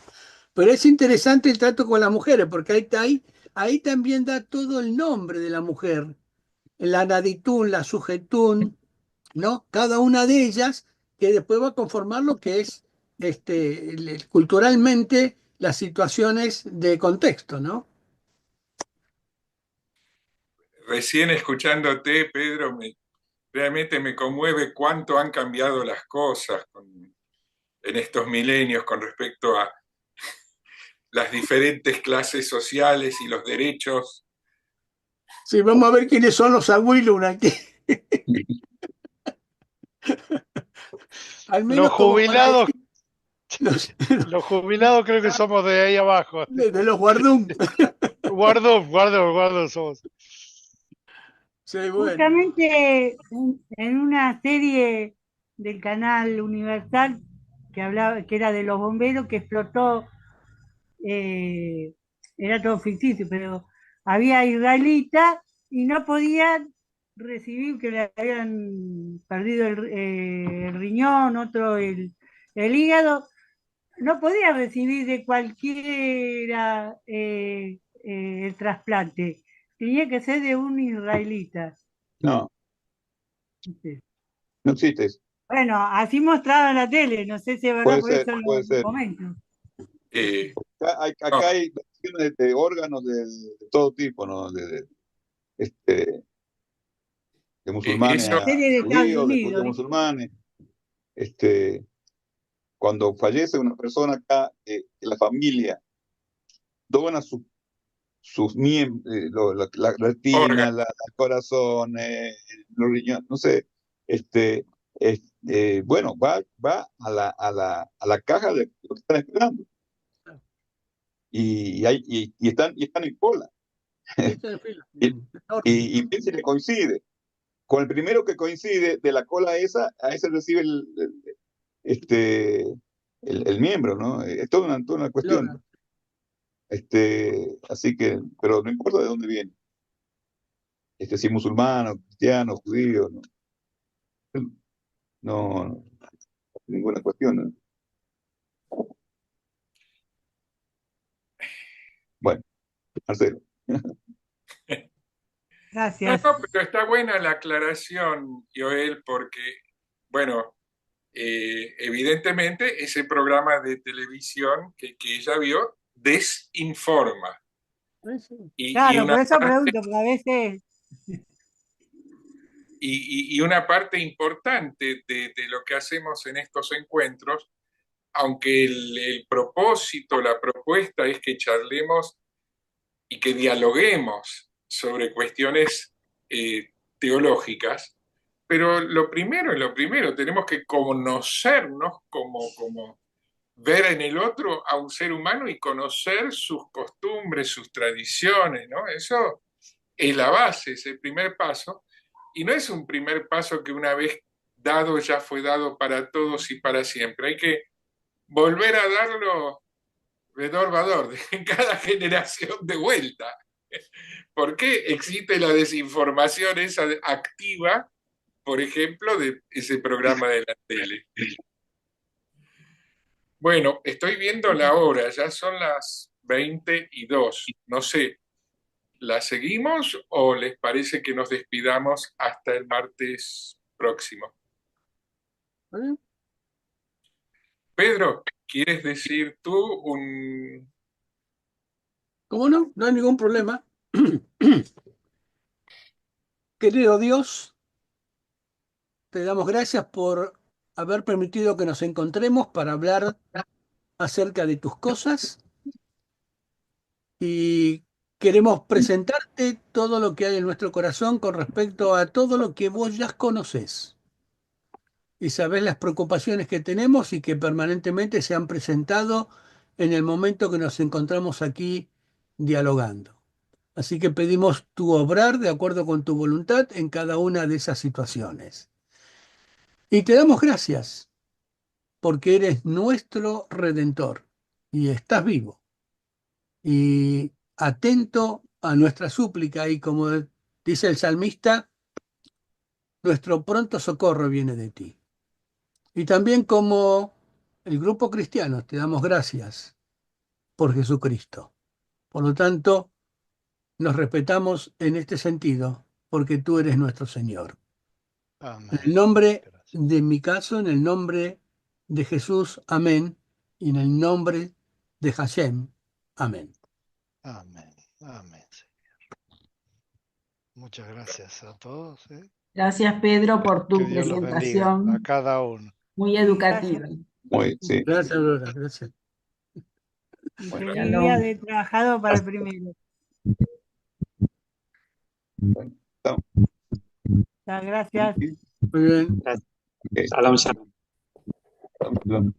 S2: Pero es interesante el trato con las mujeres, porque ahí también da todo el nombre de la mujer. La Naditún, la Sujetún, ¿no? Cada una de ellas que después va a conformar lo que es culturalmente las situaciones de contexto, ¿no?
S1: recién escuchándote, Pedro, realmente me conmueve cuánto han cambiado las cosas en estos milenios con respecto a las diferentes clases sociales y los derechos.
S2: Sí, vamos a ver quiénes son los Agüilun aquí. Al
S5: Los
S2: menos como para
S5: jubilados,
S2: decir los,
S5: los jubilados creo que somos de ahí abajo.
S2: de los Guardún.
S5: Guardo somos.
S2: Sí, bueno.
S7: Justamente en una serie del canal Universal que hablaba, que era de los bomberos, que explotó, eh, era todo ficticio, pero había israelitas y no podían recibir que le habían perdido el riñón, otro el hígado, no podía recibir de cualquiera el trasplante, tenía que ser de un israelita.
S6: No,
S7: ¿Viste?
S6: no existe eso.
S7: Bueno, así mostraba en la tele, no sé si es verdad,
S6: Puede
S7: por
S6: ser,
S7: eso
S6: puede
S7: lo
S6: ser.
S7: comento.
S1: Eh, no,
S6: Acá hay versiones de órganos de todo tipo, ¿no? Este, de musulmanes
S1: eso,
S7: La
S6: a
S7: serie de Estados
S6: judíos, de judíos
S7: Unidos,
S6: a
S7: ¿viste?
S6: musulmanes. Este, cuando fallece una persona acá, la familia dona sus miembros, la espina,
S1: órgano.
S6: el corazón, los riñones, no sé, bueno, va a la caja de lo que están esperando y están en cola.
S2: Ese es el
S6: Y,
S2: orden.
S6: y bien si le coincide. Con el primero que coincide de la cola esa, a ese recibe este, el miembro, ¿no? Es toda una
S2: El
S6: cuestión.
S2: órgano.
S6: Así que, pero no importa de dónde viene. Si es musulmano, cristiano, judío, no, ninguna cuestión, ¿no? Bueno, Marcelo.
S1: No,
S7: Gracias.
S1: no, pero está buena la aclaración, Joel, porque, bueno, evidentemente ese programa de televisión que ella vio desinforma.
S2: Sí.
S1: Y
S7: Claro,
S1: una
S7: por eso
S1: parte,
S7: pregunto, porque a veces,
S1: y una parte importante de lo que hacemos en estos encuentros, aunque el propósito, la propuesta es que charlemos y que dialoguemos sobre cuestiones teológicas, pero lo primero, tenemos que conocernos como ver en el otro a un ser humano y conocer sus costumbres, sus tradiciones, ¿no? Eso es la base, es el primer paso, y no es un primer paso que una vez dado ya fue dado para todos y para siempre. Hay que volver a darlo vedor vador, en cada generación de vuelta. ¿Por qué existe la desinformación esa activa, por ejemplo, de ese programa de la tele? Bueno, estoy viendo la hora, ya son las 22. No sé, ¿la seguimos o les parece que nos despidamos hasta el martes próximo?
S2: ¿Vale?
S1: Pedro, ¿quieres decir tú un...
S2: ¿Cómo no? No hay ningún problema. Querido Dios, te damos gracias por haber permitido que nos encontremos para hablar acerca de tus cosas y queremos presentarte todo lo que hay en nuestro corazón con respecto a todo lo que vos ya conocés y sabés las preocupaciones que tenemos y que permanentemente se han presentado en el momento que nos encontramos aquí dialogando. Así que pedimos tu obrar de acuerdo con tu voluntad en cada una de esas situaciones. Y te damos gracias porque eres nuestro redentor y estás vivo y atento a nuestra súplica y como dice el salmista, nuestro pronto socorro viene de ti. Y también como el grupo cristiano te damos gracias por Jesucristo. Por lo tanto, nos respetamos en este sentido porque tú eres nuestro Señor. En el
S5: Amén.
S2: nombre
S5: Gracias.
S2: de mi caso, en el nombre de Jesús, amén. Y en el nombre de Hashem, amén.
S5: Amén. Amén, Señor. Muchas gracias a todos.
S8: Gracias, Pedro, por
S5: Que
S8: tu
S5: Dios los bendiga a
S8: presentación
S5: cada uno.
S8: muy educativa.
S6: Muy, sí.
S2: Gracias, Aurora, gracias.
S7: Y
S6: Bueno,
S7: feliz día de trabajado para el primero.
S6: estamos.
S7: Muchas gracias.
S2: Muy bien.
S6: Ok,
S9: Salam, salam.
S6: estamos hablando.